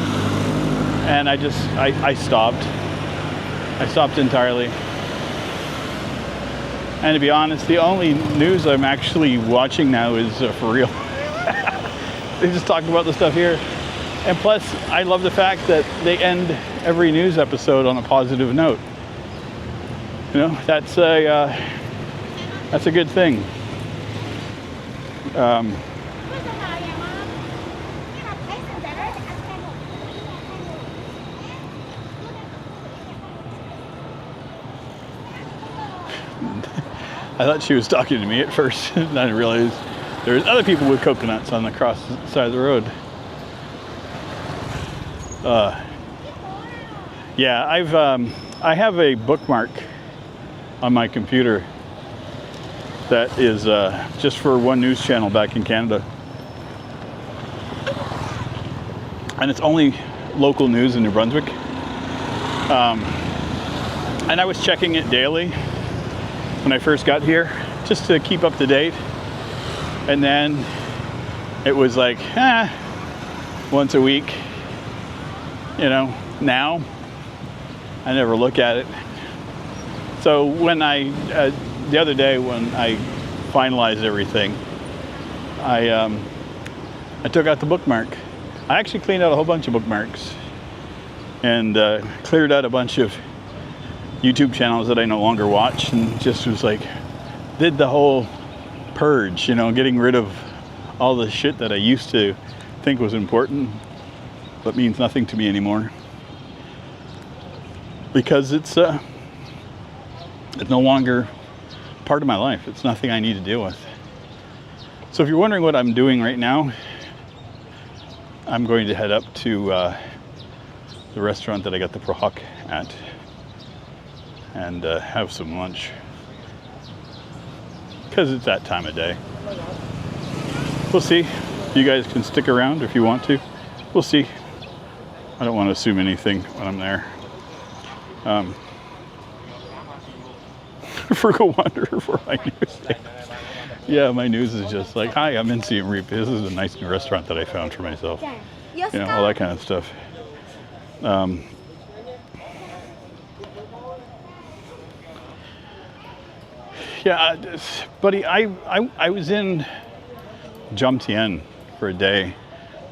and I stopped. I stopped entirely. And to be honest, the only news I'm actually watching now is for real. They just talk about the stuff here. And plus, I love the fact that they end every news episode on a positive note. You know, that's a good thing. I thought she was talking to me at first, and I didn't realize there's other people with coconuts on the cross side of the road. Yeah, I have a bookmark on my computer that is just for one news channel back in Canada, and it's only local news in New Brunswick. And I was checking it daily when I first got here, just to keep up to date. And then it was like, once a week. You know, now I never look at it. So when the other day when I finalized everything, I took out the bookmark. I actually cleaned out a whole bunch of bookmarks and cleared out a bunch of YouTube channels that I no longer watch, and just was like, did the whole purge, you know, getting rid of all the shit that I used to think was important but means nothing to me anymore, because it's no longer part of my life. It's nothing I need to deal with. So if you're wondering what I'm doing right now, I'm going to head up to the restaurant that I got the Prohok at and have some lunch because it's that time of day. We'll see. You guys can stick around if you want to. We'll see. I don't want to assume anything when I'm there. Frugal Wanderer for my news. Yeah, my news is just like, hi, I'm in Siem Reap. This is a nice new restaurant that I found for myself. You know, all that kind of stuff. Yeah, buddy, I was in Jomtien for a day.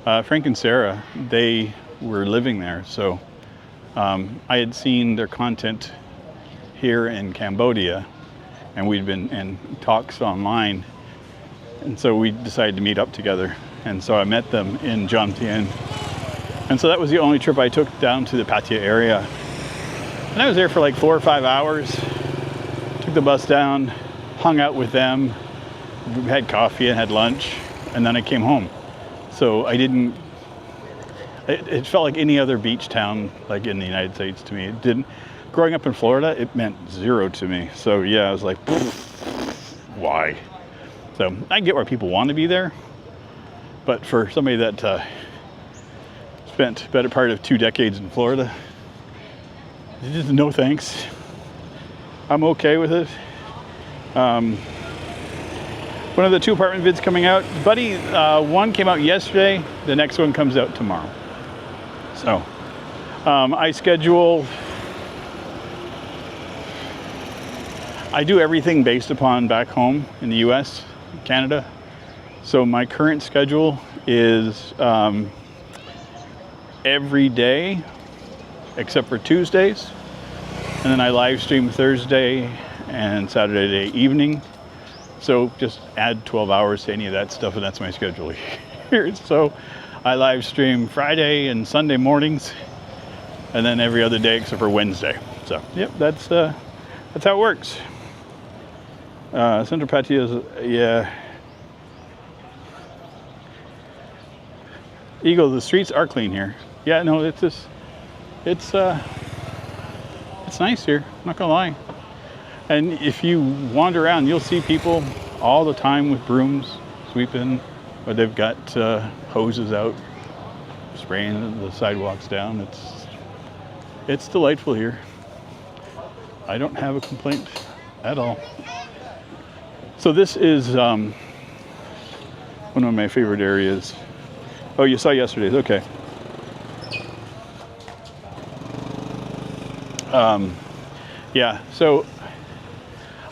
Frank and Sarah, they were living there, so I had seen their content here in Cambodia, and we'd been in talks online, and so we decided to meet up together. And so I met them in Jomtien, and so that was the only trip I took down to the Pattaya area. And I was there for like 4 or 5 hours. Took the bus down, hung out with them, had coffee and had lunch, and then I came home. So I didn't. It felt like any other beach town, like in the United States to me. It didn't. Growing up in Florida, it meant zero to me. So yeah, I was like, why? So I get why people want to be there, but for somebody that spent the better part of 2 decades in Florida, just no thanks. I'm okay with it. One of the 2 apartment vids coming out, buddy, one came out yesterday. The next one comes out tomorrow. So I do everything based upon back home in the US, Canada. So my current schedule is every day except for Tuesdays. And then I live stream Thursday and Saturday evening. So just add 12 hours to any of that stuff, and that's my schedule here. So I live stream Friday and Sunday mornings, and then every other day except for Wednesday. So yep, that's how it works. Central Pattaya, yeah. Eagle, the streets are clean here. Yeah, no, it's nice here, I'm not gonna lie. And if you wander around, you'll see people all the time with brooms sweeping, or they've got hoses out spraying the sidewalks down. It's delightful here. I don't have a complaint at all. So this is one of my favorite areas. Oh, you saw yesterday's, okay. Yeah, so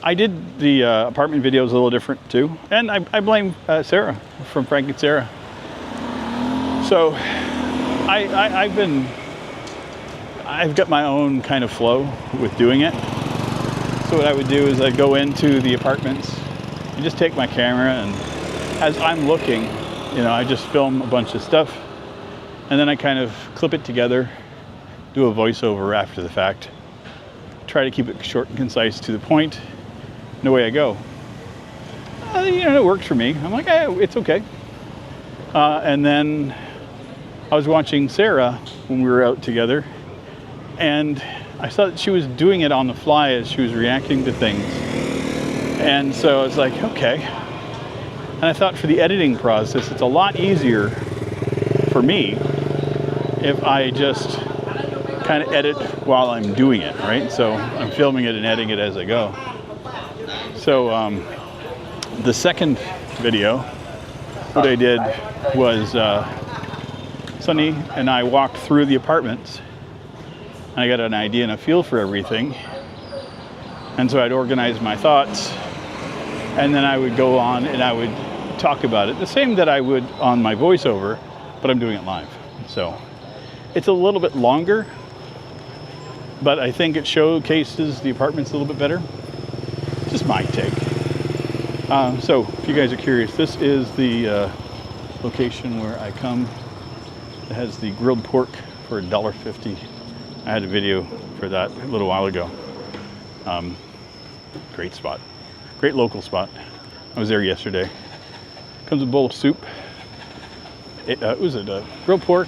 I did the apartment videos a little different too, and I blame Sarah from Frank and Sarah. So I've got my own kind of flow with doing it. So what I would do is I'd go into the apartments and just take my camera, and as I'm looking, you know, I just film a bunch of stuff, and then I kind of clip it together, do a voiceover after the fact, try to keep it short and concise to the point, and away I go. You know, it works for me. I'm like, hey, it's okay. And then I was watching Sarah when we were out together, and I saw that she was doing it on the fly as she was reacting to things. And so I was like, okay. And I thought for the editing process, it's a lot easier for me if I just kind of edit while I'm doing it, right? So I'm filming it and editing it as I go. So the second video, what I did was Sunny and I walked through the apartments, and I got an idea and a feel for everything. And so I'd organize my thoughts, and then I would go on and I would talk about it, the same that I would on my voiceover, but I'm doing it live. So it's a little bit longer, but I think it showcases the apartments a little bit better. Just my take. So if you guys are curious, this is the location where I come. It has the grilled pork for $1.50. I had a video for that a little while ago. Great spot, great local spot. I was there yesterday. Comes a bowl of soup. was it grilled pork,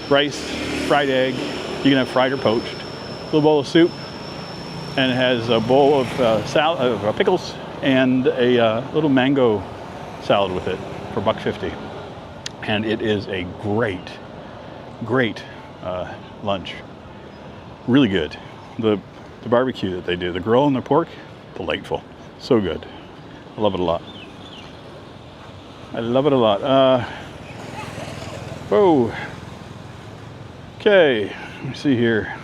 rice, fried egg. You can have fried or poached. A little bowl of soup, and it has a bowl of pickles and a little mango salad with it for $1.50. And it is a great lunch. Really good. The barbecue that they do, the grill and the pork, delightful. So good. I love it a lot. I love it a lot. Whoa. Okay, let me see here.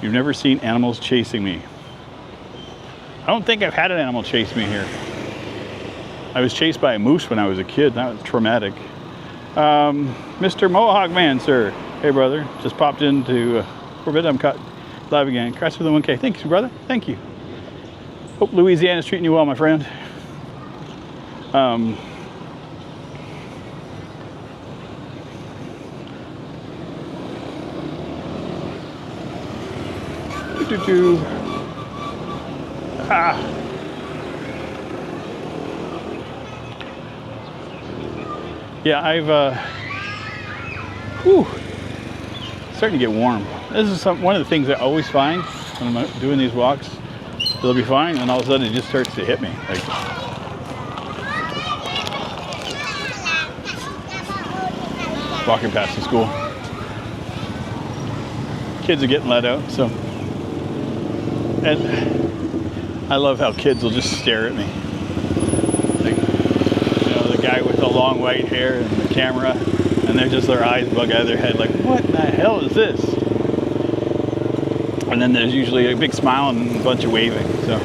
You've never seen animals chasing me. I don't think I've had an animal chase me here. I was chased by a moose when I was a kid. That was traumatic. Mr. Mohawk Man, sir. Hey, brother. Just popped into Corbett. I'm caught live again. Crash for the 1K. Thank you, brother. Thank you. Hope Louisiana's treating you well, my friend. Yeah, I've starting to get warm. This is one of the things I always find when I'm doing these walks. It'll be fine, and all of a sudden it just starts to hit me. Like, walking past the school. Kids are getting let out, so. And I love how kids will just stare at me. Like, you know, the guy with the long white hair and the camera, and they're just, their eyes bug out of their head like, what the hell is this? And then there's usually a big smile and a bunch of waving. So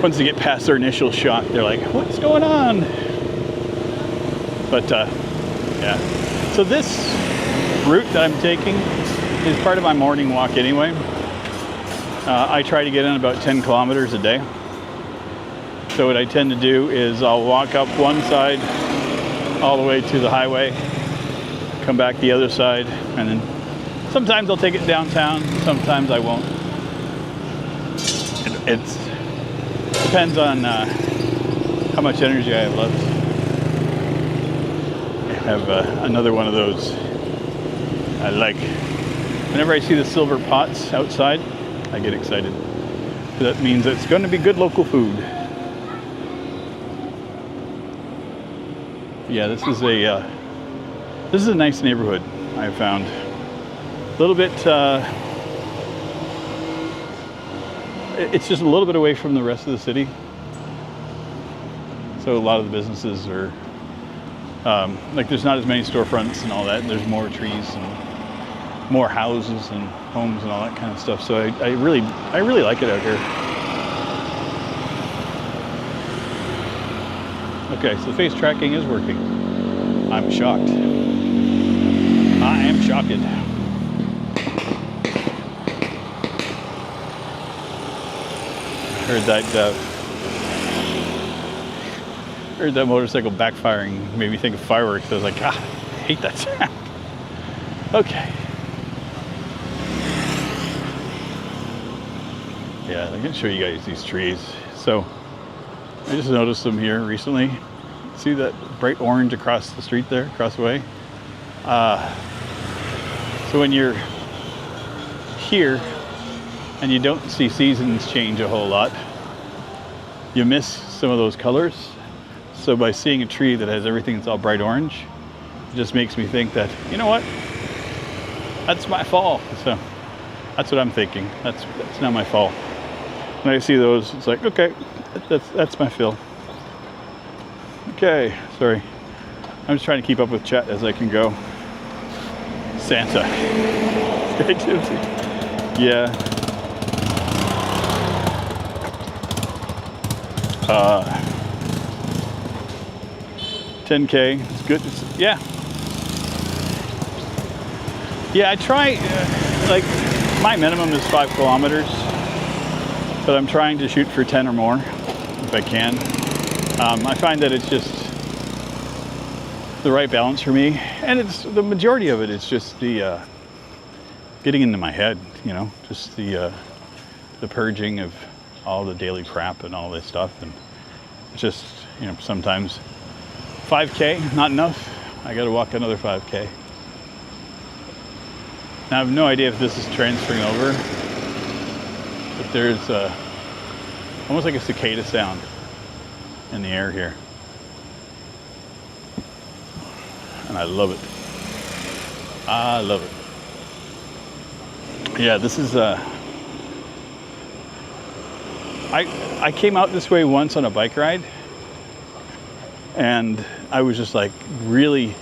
once they get past their initial shock, they're like, what's going on? But yeah. So this route that I'm taking is part of my morning walk anyway. I try to get in about 10 kilometers a day. So what I tend to do is I'll walk up one side all the way to the highway, come back the other side, and then sometimes I'll take it downtown, sometimes I won't. It depends on how much energy I have left. I have another one of those I like. Whenever I see the silver pots outside, I get excited. That means it's going to be good local food. Yeah, this is a nice neighborhood I found. A little bit, it's just a little bit away from the rest of the city. So a lot of the businesses are, like there's not as many storefronts and all that. There's more trees and more houses and homes and all that kind of stuff. So I really like it out here. Okay, so the face tracking is working. I'm shocked. I am shocked. Heard that motorcycle backfiring, made me think of fireworks. I was like, I hate that sound. Okay. Yeah, I'm gonna show you guys these trees. So I just noticed them here recently. See that bright orange across the street there, across the way? So when you're here and you don't see seasons change a whole lot, you miss some of those colors. So by seeing a tree that has everything that's all bright orange, it just makes me think that, you know what? That's my fall. So that's what I'm thinking. That's not my fall. When I see those, it's like, okay, that's my fill. Okay, sorry. I'm just trying to keep up with chat as I can go. Santa. Yeah. 10K, it's good. Yeah. Yeah, I try, like, my minimum is 5 kilometers, but I'm trying to shoot for 10 or more if I can. I find that it's just the right balance for me, and it's the majority of it is just the getting into my head, you know, just the purging of all the daily prep and all this stuff, and it's just, you know, sometimes 5K, not enough. I got to walk another 5K. Now, I have no idea if this is transferring over, but there's almost like a cicada sound in the air here. And I love it. I love it. Yeah, this is I came out this way once on a bike ride, and I was just like really,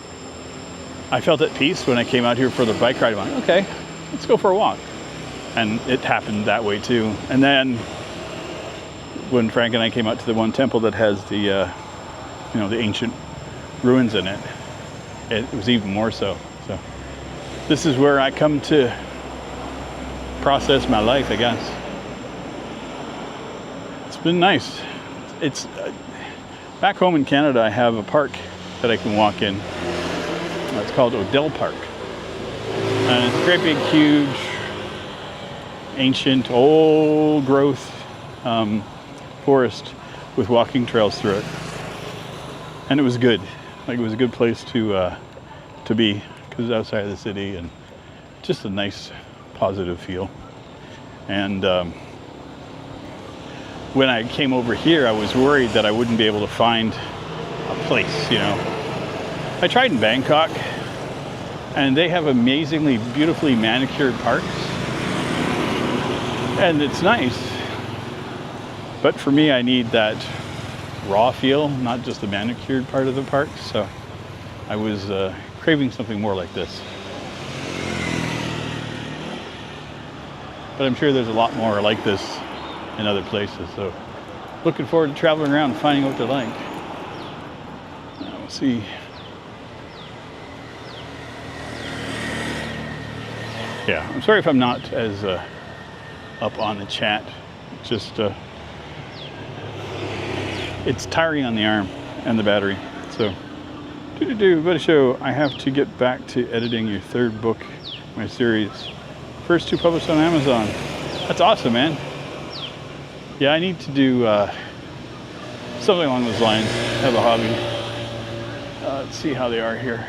I felt at peace when I came out here for the bike ride. I'm like, okay, let's go for a walk. And it happened that way too. And then when Frank and I came out to the one temple that has the, you know, the ancient ruins in it, it was even more so. So this is where I come to process my life, I guess. It's been nice. It's back home in Canada, I have a park that I can walk in. It's called Odell Park. And it's a great big, huge, ancient, old growth forest with walking trails through it. And it was good. Like, it was a good place to be, because it's outside of the city, and just a nice, positive feel. And when I came over here, I was worried that I wouldn't be able to find a place, you know. I tried in Bangkok, and they have amazingly, beautifully manicured parks. And it's nice. But for me, I need that raw feel, not just the manicured part of the park. So I was craving something more like this. But I'm sure there's a lot more like this in other places. So looking forward to traveling around and finding what they're like. We'll see. Yeah, I'm sorry if I'm not as up on the chat. Just it's tiring on the arm and the battery. So, but a show. I have to get back to editing your third book, my series. First 2 published on Amazon. That's awesome, man. Yeah, I need to do something along those lines. Have a hobby. Let's see how they are here.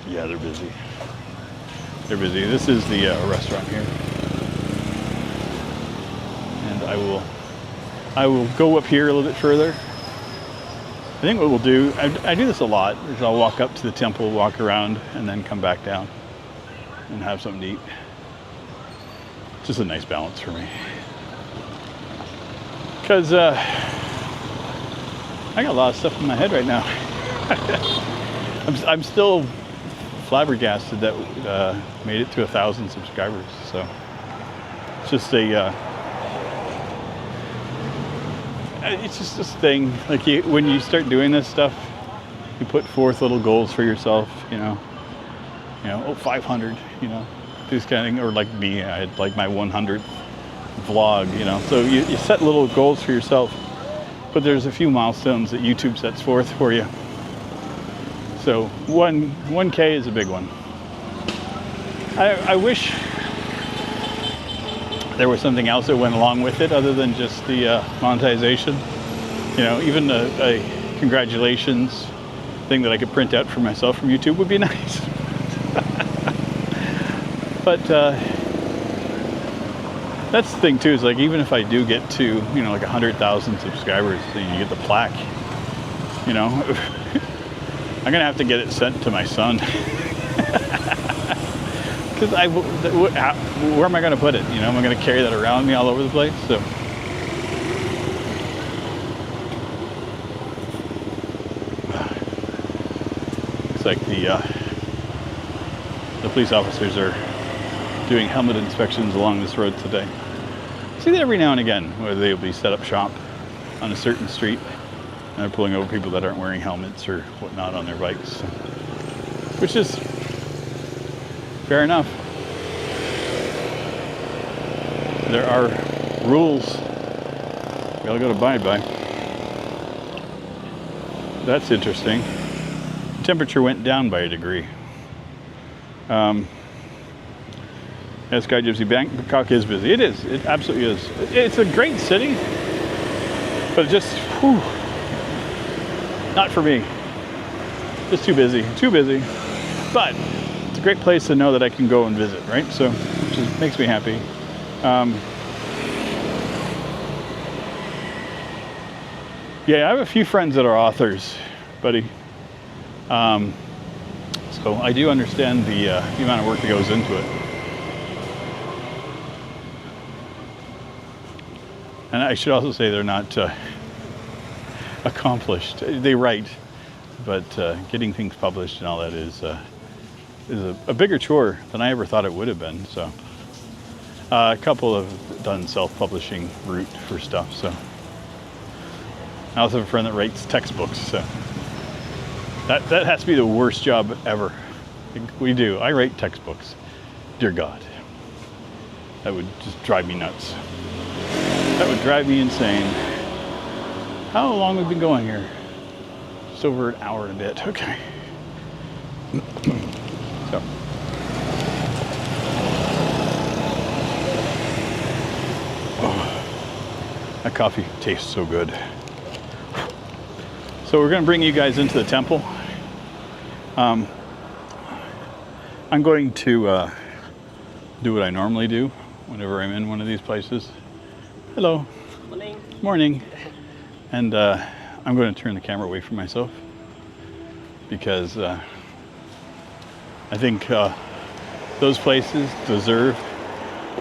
Yeah, they're busy. They're busy. This is the restaurant here. And I will go up here a little bit further. I think what we'll do, I do this a lot, is I'll walk up to the temple, walk around, and then come back down and have something to eat. Just a nice balance for me. Because I got a lot of stuff in my head right now. I'm still flabbergasted that made it to 1,000 subscribers. So it's just it's just this thing. Like, when you start doing this stuff, you put forth little goals for yourself. You know, 500. You know, this kind of thing. Or like me, I had like my 100th vlog. You know, so you set little goals for yourself. But there's a few milestones that YouTube sets forth for you. So 1K is a big one. I wish there was something else that went along with it other than just the monetization. You know, even a congratulations thing that I could print out for myself from YouTube would be nice. But that's the thing too, is like, even if I do get to, you know, like 100,000 subscribers, then you get the plaque, you know. I'm gonna have to get it sent to my son. Because where am I gonna put it? You know, am I gonna carry that around with me all over the place? So looks like the police officers are doing helmet inspections along this road today. See that every now and again, where they'll be set up shop on a certain street. And they're pulling over people that aren't wearing helmets or whatnot on their bikes, which is fair enough. There are rules we all got to abide by. That's interesting. The temperature went down by a degree. Yeah, Sky Gypsy, Bangkok is busy. It is. It absolutely is. It's a great city, but just, whew, not for me. Just too busy. Too busy. But it's a great place to know that I can go and visit, right? So, which makes me happy. Yeah, I have a few friends that are authors, buddy. So I do understand the amount of work that goes into it. And I should also say they're not accomplished. They write, but getting things published and all that is a bigger chore than I ever thought it would have been. So a couple have done self-publishing route for stuff. So I also have a friend that writes textbooks. So that has to be the worst job ever. We do. I write textbooks. Dear God, that would just drive me nuts. That would drive me insane. How long have we been going here? Just over an hour and a bit. Okay. So. Oh, that coffee tastes so good. So we're going to bring you guys into the temple. I'm going to do what I normally do whenever I'm in one of these places. Hello. Morning. Morning. And I'm going to turn the camera away from myself because I think those places deserve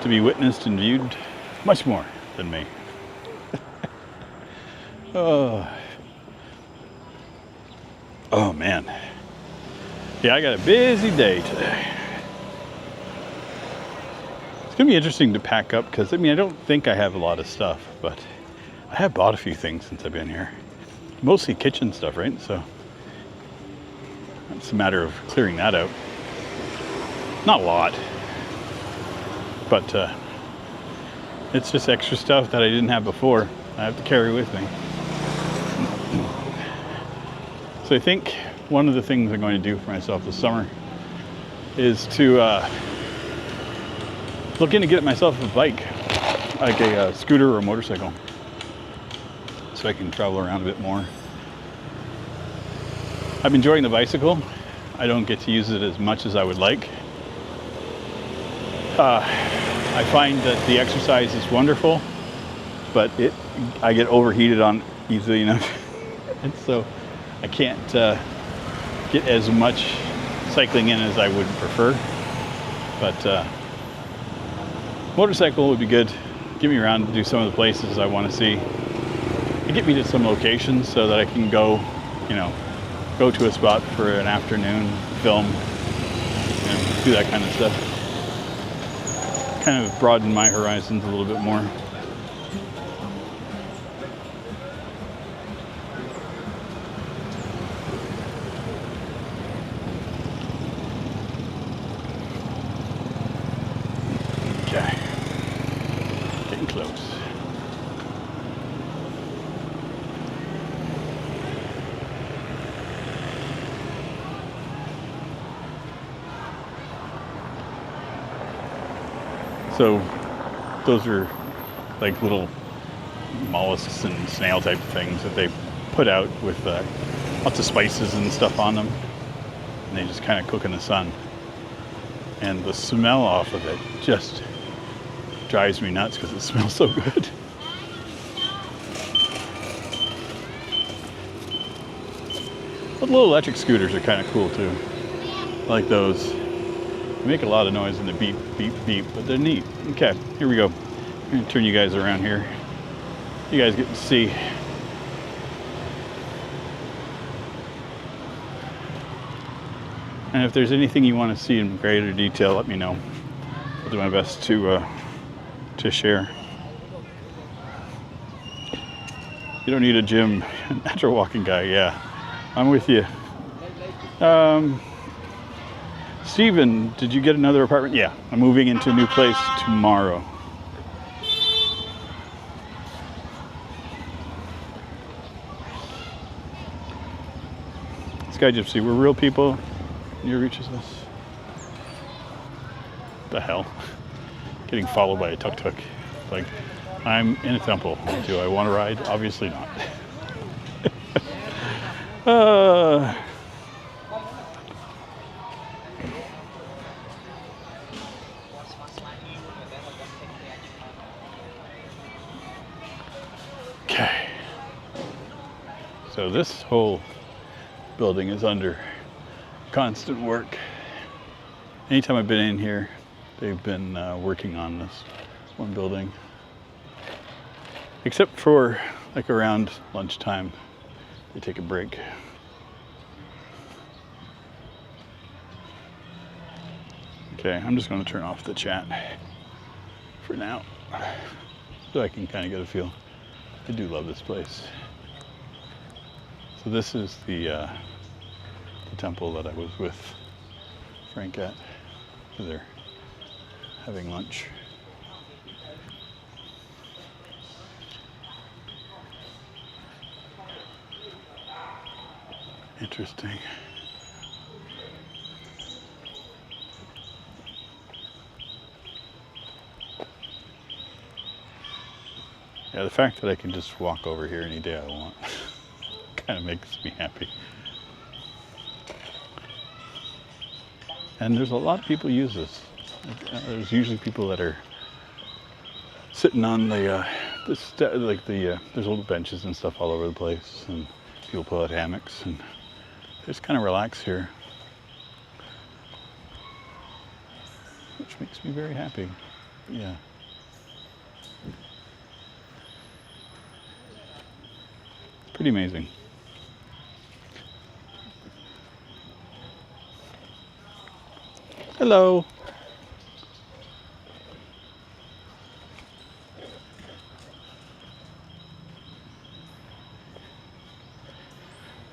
to be witnessed and viewed much more than me. Oh man. Yeah, I got a busy day today. It's gonna be interesting to pack up because I don't think I have a lot of stuff, but I have bought a few things since I've been here. Mostly kitchen stuff, right? So it's a matter of clearing that out. Not a lot, but it's just extra stuff that I didn't have before. I have to carry with me. So I think one of the things I'm going to do for myself this summer is to look into getting myself a bike, like a scooter or a motorcycle, so I can travel around a bit more. I'm enjoying the bicycle. I don't get to use it as much as I would like. I find that the exercise is wonderful, but I get overheated on easily enough, and so I can't get as much cycling in as I would prefer. But motorcycle would be good. Get me around to do some of the places I want to see. And get me to some locations so that I can go to a spot for an afternoon, film, do that kind of stuff. Kind of broaden my horizons a little bit more. Okay, getting close. So those are like little mollusks and snail type of things that they put out with lots of spices and stuff on them, and they just kind of cook in the sun. And the smell off of it just drives me nuts because it smells so good. But little electric scooters are kind of cool too. I like those. They make a lot of noise in the beep, beep, beep, but they're neat. Okay, here we go. I'm gonna turn you guys around here. You guys get to see. And if there's anything you want to see in greater detail, let me know. I'll do my best to share. You don't need a gym. Natural walking guy, yeah. I'm with you. Steven, did you get another apartment? Yeah, I'm moving into a new place tomorrow. Sky Gypsy, we're real people. You reaches us. What the hell? getting followed by a tuk-tuk. Like, I'm in a temple. Do I want to ride? Obviously not. Okay. So this whole building is under constant work. Anytime I've been in here, they've been working on this one building. Except for like around lunchtime, they take a break. Okay, I'm just going to turn off the chat for now, so I can kind of get a feel. I do love this place. So this is the temple that I was with Frank at. They're having lunch. Interesting. Yeah, the fact that I can just walk over here any day I want kind of makes me happy. And there's a lot of people use this. There's usually people that are sitting on the there's little benches and stuff all over the place, and people pull out hammocks and just kind of relax here, which makes me very happy. Yeah. Pretty amazing. Hello.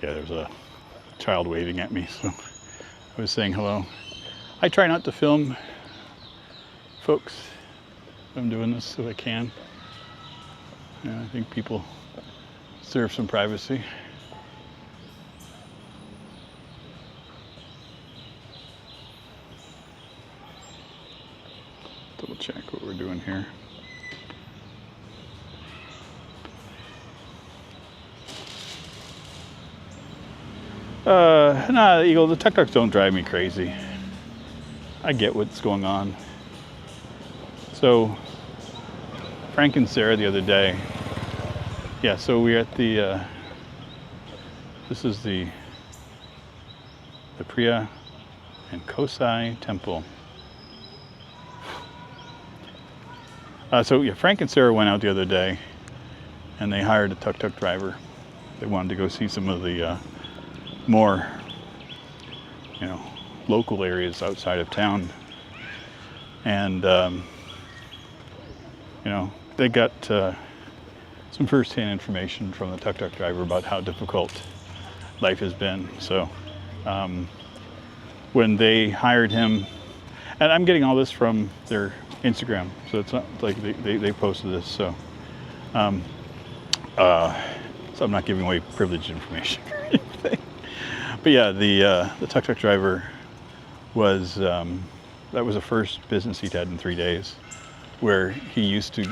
Yeah, there's a child waving at me, so I was saying hello. I try not to film folks. I'm doing this so I can. Yeah, I think people deserve some privacy. Double check what we're doing here. Nah, Eagle, the tuk-tuks don't drive me crazy. I get what's going on. So, Frank and Sarah the other day, yeah, so we're at the, this is the Priya and Kosai Temple. So yeah, Frank and Sarah went out the other day and they hired a tuk-tuk driver. They wanted to go see some of the more, local areas outside of town. And, they got some first-hand information from the tuk-tuk driver about how difficult life has been. So when they hired him, and I'm getting all this from their Instagram, so it's not like they posted this, so I'm not giving away privileged information or anything. But yeah, the tuk-tuk driver was, that was the first business he'd had in 3 days, where he used to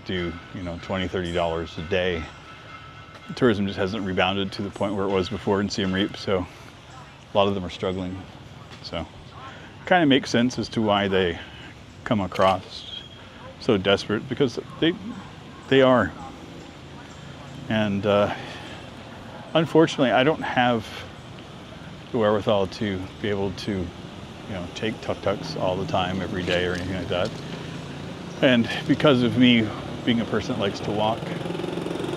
do, $20, $30 a day. Tourism just hasn't rebounded to the point where it was before in Siem Reap, so a lot of them are struggling. So kind of makes sense as to why they come across so desperate, because they are. And unfortunately, I don't have the wherewithal to be able to, take tuk-tuks all the time, every day, or anything like that. And because of me being a person that likes to walk,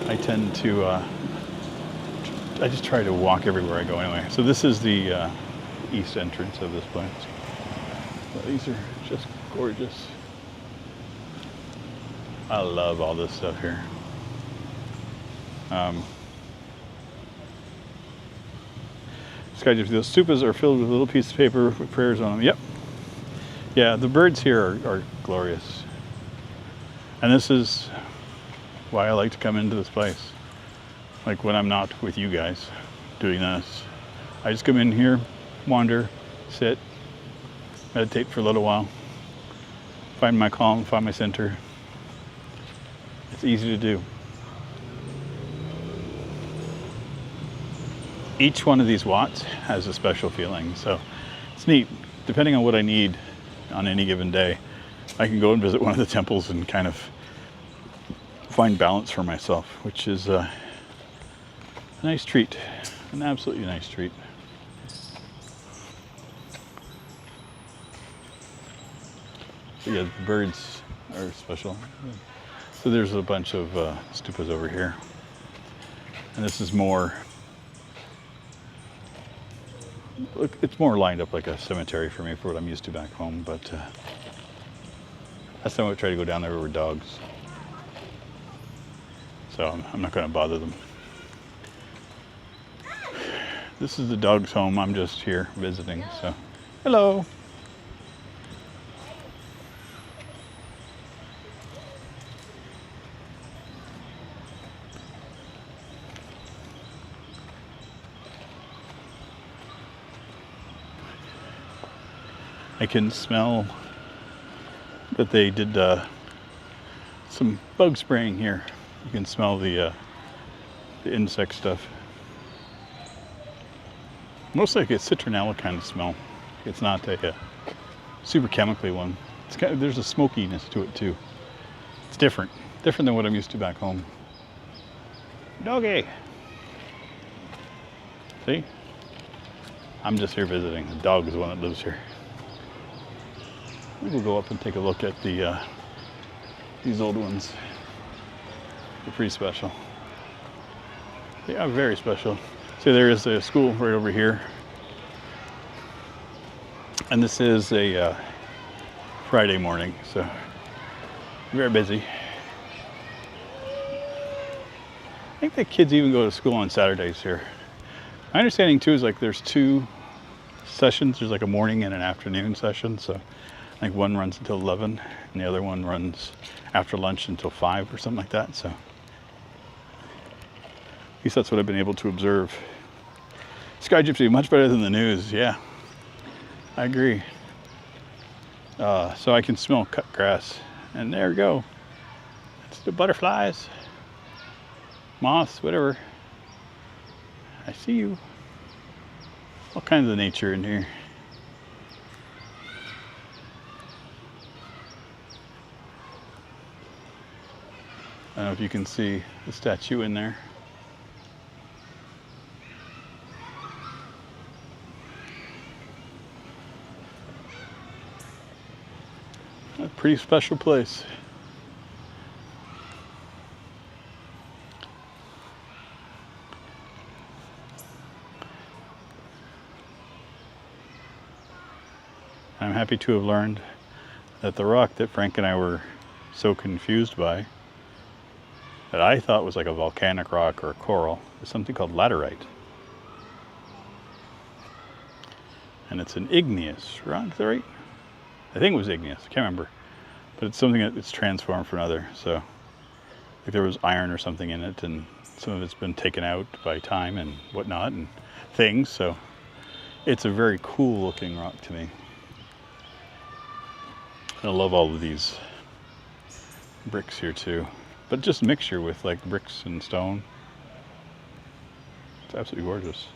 I tend to, I just try to walk everywhere I go anyway. So this is the east entrance of this place. Well, these are just gorgeous. I love all this stuff here. This guy just, those stupas are filled with little pieces of paper with prayers on them. Yep. Yeah, the birds here are glorious. And this is why I like to come into this place. Like when I'm not with you guys doing this, I just come in here, wander, sit, meditate for a little while, find my calm, find my center. It's easy to do. Each one of these watts has a special feeling, so it's neat. Depending on what I need on any given day, I can go and visit one of the temples and kind of find balance for myself, which is a nice treat, an absolutely nice treat. So yeah, the birds are special. So there's a bunch of stupas over here, and this is more. It's more lined up like a cemetery for me for what I'm used to back home, but last time I tried to go down there were dogs. So I'm not going to bother them. This is the dog's home. I'm just here visiting, so hello. I can smell that they did some bug spraying here. You can smell the insect stuff. Most like a citronella kind of smell. It's not a super chemically one. It's kind of, there's a smokiness to it too. It's different than what I'm used to back home. Doggy. See? I'm just here visiting. The dog is the one that lives here. We'll go up and take a look at these old ones. They're pretty special. They are very special. See, there is a school right over here. And this is a Friday morning, so very busy. I think the kids even go to school on Saturdays here. My understanding too is like there's two sessions. There's like a morning and an afternoon session, so I think one runs until 11 and the other one runs after lunch until 5 or something like that. So at least that's what I've been able to observe. Sky Gypsy, much better than the news. Yeah, I agree. So I can smell cut grass, and there we go. It's the butterflies, moths, whatever. I see you. All kinds of nature in here. I don't know if you can see the statue in there. A pretty special place. I'm happy to have learned that the rock that Frank and I were so confused by, that I thought was like a volcanic rock or a coral, is something called laterite. And it's an igneous rock, is that right? I think it was igneous, I can't remember. But it's something that it's transformed from another. So like there was iron or something in it, and some of it's been taken out by time and whatnot and things. So it's a very cool looking rock to me. I love all of these bricks here too. But just a mixture with like bricks and stone. It's absolutely gorgeous.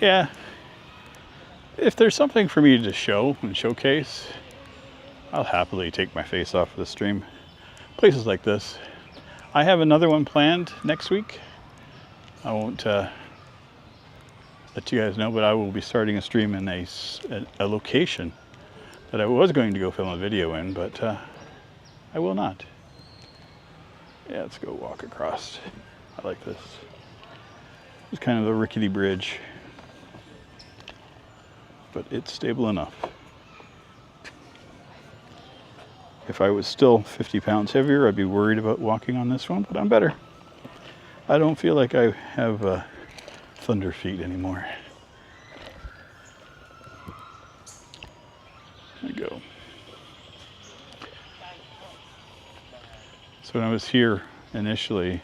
Yeah, if there's something for me to show and showcase, I'll happily take my face off of the stream. Places like this. I have another one planned next week. I won't let you guys know, but I will be starting a stream in a location that I was going to go film a video in, but I will not. Yeah, let's go walk across. I like this. It's kind of a rickety bridge, but it's stable enough. If I was still 50 pounds heavier, I'd be worried about walking on this one, but I'm better. I don't feel like I have thunder feet anymore. There we go. So when I was here initially,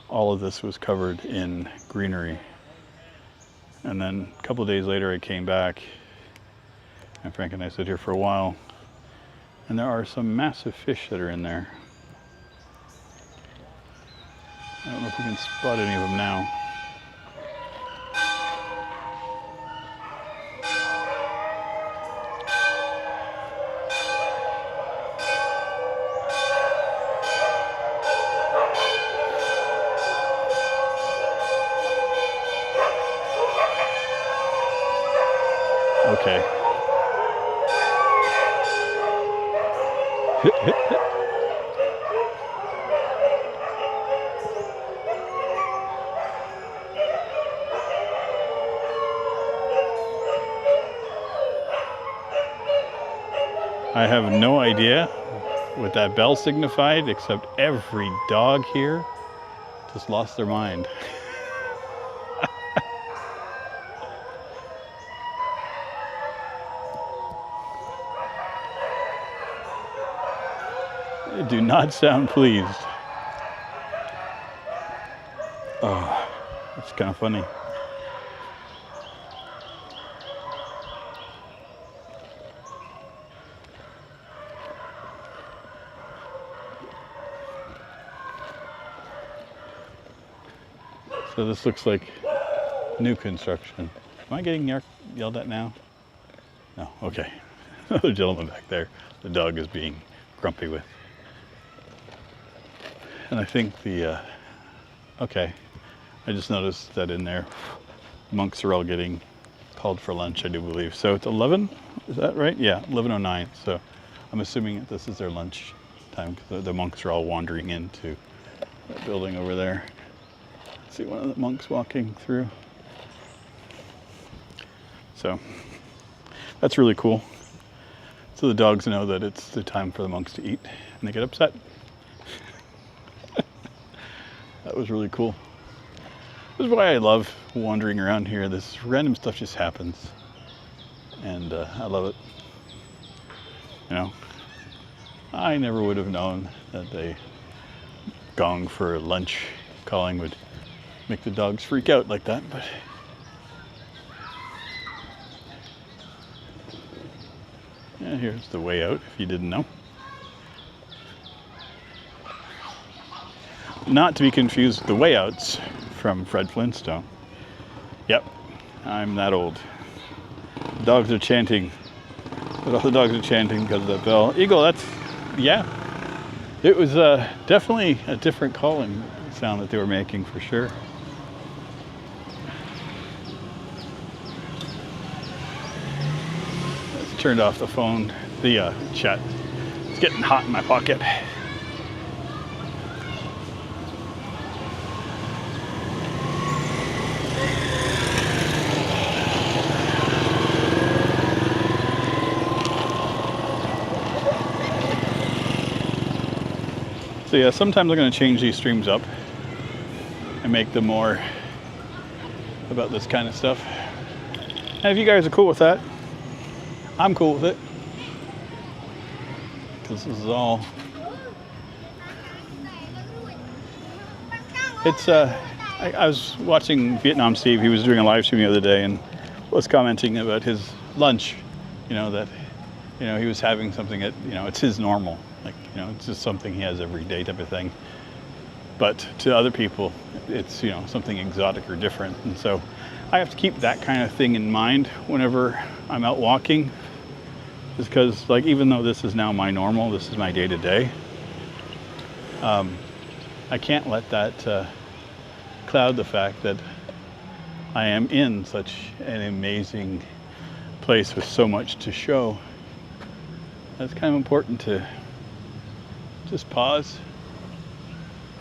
all of this was covered in greenery. And then a couple of days later, I came back, and Frank and I stood here for a while, and there are some massive fish that are in there. I don't know if we can spot any of them now. Okay. I have no idea what that bell signified, except every dog here just lost their mind. They do not sound pleased. Oh, that's kind of funny. So this looks like new construction. Am I getting yelled at now? No, okay. Another gentleman back there, the dog is being grumpy with. And I think okay, I just noticed that in there, monks are all getting called for lunch, I do believe. So it's 11, is that right? Yeah, 11:09. So I'm assuming that this is their lunch time because the monks are all wandering into that building over there. See one of the monks walking through. So that's really cool. So the dogs know that it's the time for the monks to eat and they get upset. That was really cool. This is why I love wandering around here. This random stuff just happens. And I love it. You know, I never would have known that a gong for lunch calling would make the dogs freak out like that, but yeah, here's the way out if you didn't know. Not to be confused with the way outs from Fred Flintstone. Yep, I'm that old. The dogs are chanting, but all the dogs are chanting because of that bell. Eagle, that's, yeah. It was definitely a different calling sound that they were making for sure. Let's turn off the phone, the chat. It's getting hot in my pocket. So yeah, sometimes I'm going to change these streams up and make them more about this kind of stuff. And if you guys are cool with that, I'm cool with it. Because this is all... It's, I was watching Vietnam Steve, he was doing a live stream the other day and was commenting about his lunch, you know, that, you know, he was having something that, you know, it's his normal. Like, you know, it's just something he has every day type of thing. But to other people, it's, you know, something exotic or different. And so I have to keep that kind of thing in mind whenever I'm out walking. Just because, like, even though this is now my normal, this is my day-to-day, I can't let that cloud the fact that I am in such an amazing place with so much to show. That's kind of important to just pause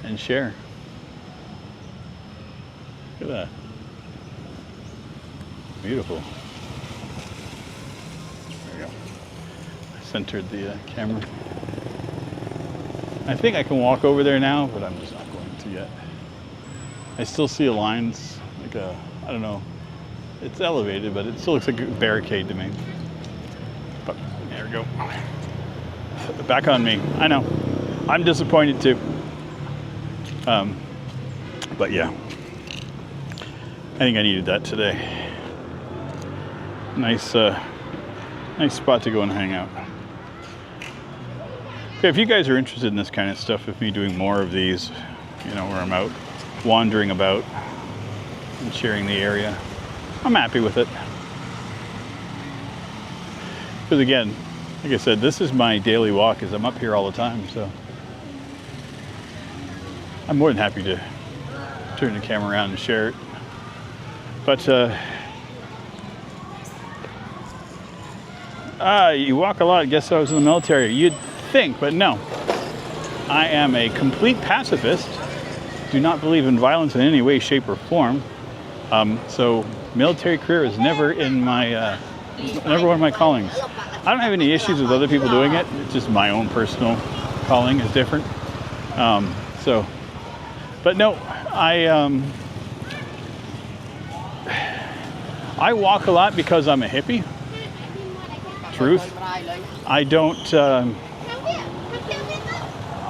and share. Look at that. Beautiful. There we go. I centered the camera. I think I can walk over there now, but I'm just not going to yet. I still see a lines, like a, I don't know, it's elevated, but it still looks like a barricade to me. But there we go. Back on me. I know. I'm disappointed too. But yeah, I think I needed that today. nice spot to go and hang out. Okay, if you guys are interested in this kind of stuff, with me doing more of these, you know, where I'm out wandering about and sharing the area, I'm happy with it. Because again, like I said, this is my daily walk, as I'm up here all the time, so I'm more than happy to turn the camera around and share it. But you walk a lot. Guess I was in the military. You'd think, but no. I am a complete pacifist. Do not believe in violence in any way, shape, or form. So military career is never in my, never one of my callings. I don't have any issues with other people doing it. It's just my own personal calling is different. But no, I walk a lot because I'm a hippie. Truth. I don't.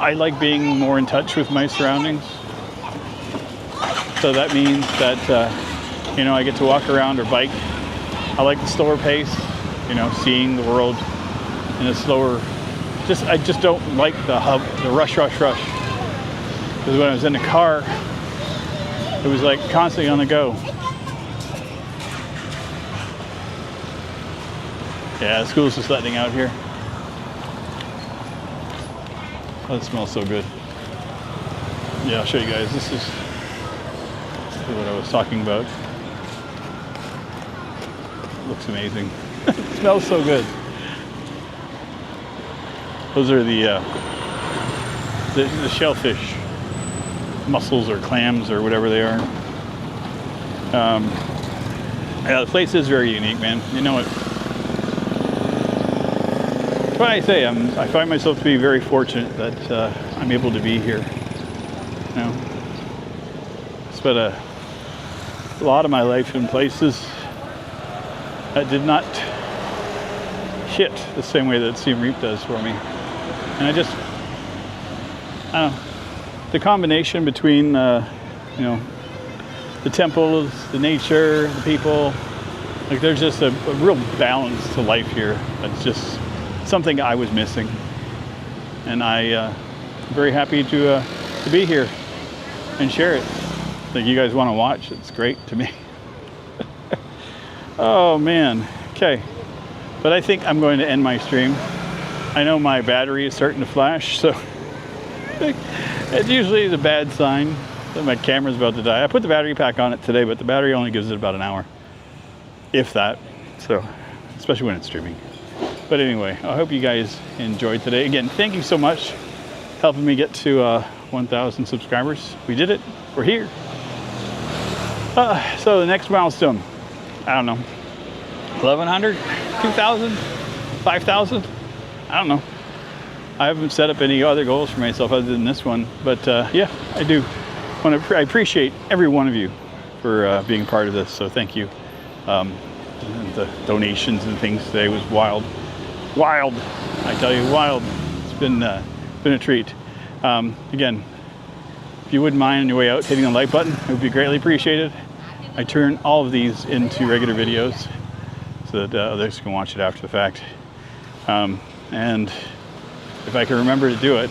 I like being more in touch with my surroundings. So that means that you know, I get to walk around or bike. I like the slower pace. You know, seeing the world in a slower. I just don't like the rush. Because when I was in the car, it was like constantly on the go. Yeah, the school's just letting out here. Oh, it smells so good. Yeah, I'll show you guys. This is what I was talking about. It looks amazing. It smells so good. Those are the shellfish, mussels or clams or whatever they are. Yeah, the place is very unique, man. You know what? What I say, I find myself to be very fortunate that I'm able to be here. You know, spent a lot of my life in places that did not hit the same way that Siem Reap does for me. And I don't know, the combination between, you know, the temples, the nature, the people, like there's just a real balance to life here. That's just something I was missing. And I'm very happy to be here and share it. Like you guys want to watch, it's great to me. Oh man, okay. But I think I'm going to end my stream. I know my battery is starting to flash, so it's usually the bad sign that my camera's about to die. I put the battery pack on it today, but the battery only gives it about an hour, if that. So, especially when it's streaming. But anyway, I hope you guys enjoyed today. Again, thank you so much helping me get to 1,000 subscribers. We did it. We're here. So the next milestone, I don't know, 1,100, 2,000, 5,000? I don't know. I haven't set up any other goals for myself other than this one. But yeah, I do want to. I appreciate every one of you for being part of this. So thank you. And the donations and things today was wild. Wild, I tell you, wild. It's been a treat. Again, if you wouldn't mind on your way out hitting the like button, it would be greatly appreciated. I turn all of these into regular videos so that others can watch it after the fact. And if I can remember to do it,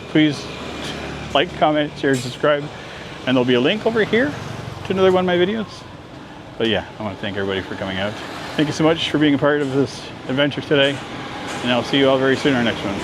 please like, comment, share, subscribe, and there'll be a link over here to another one of my videos. But yeah, I want to thank everybody for coming out. Thank you so much for being a part of this adventure today. And I'll see you all very soon in our next one.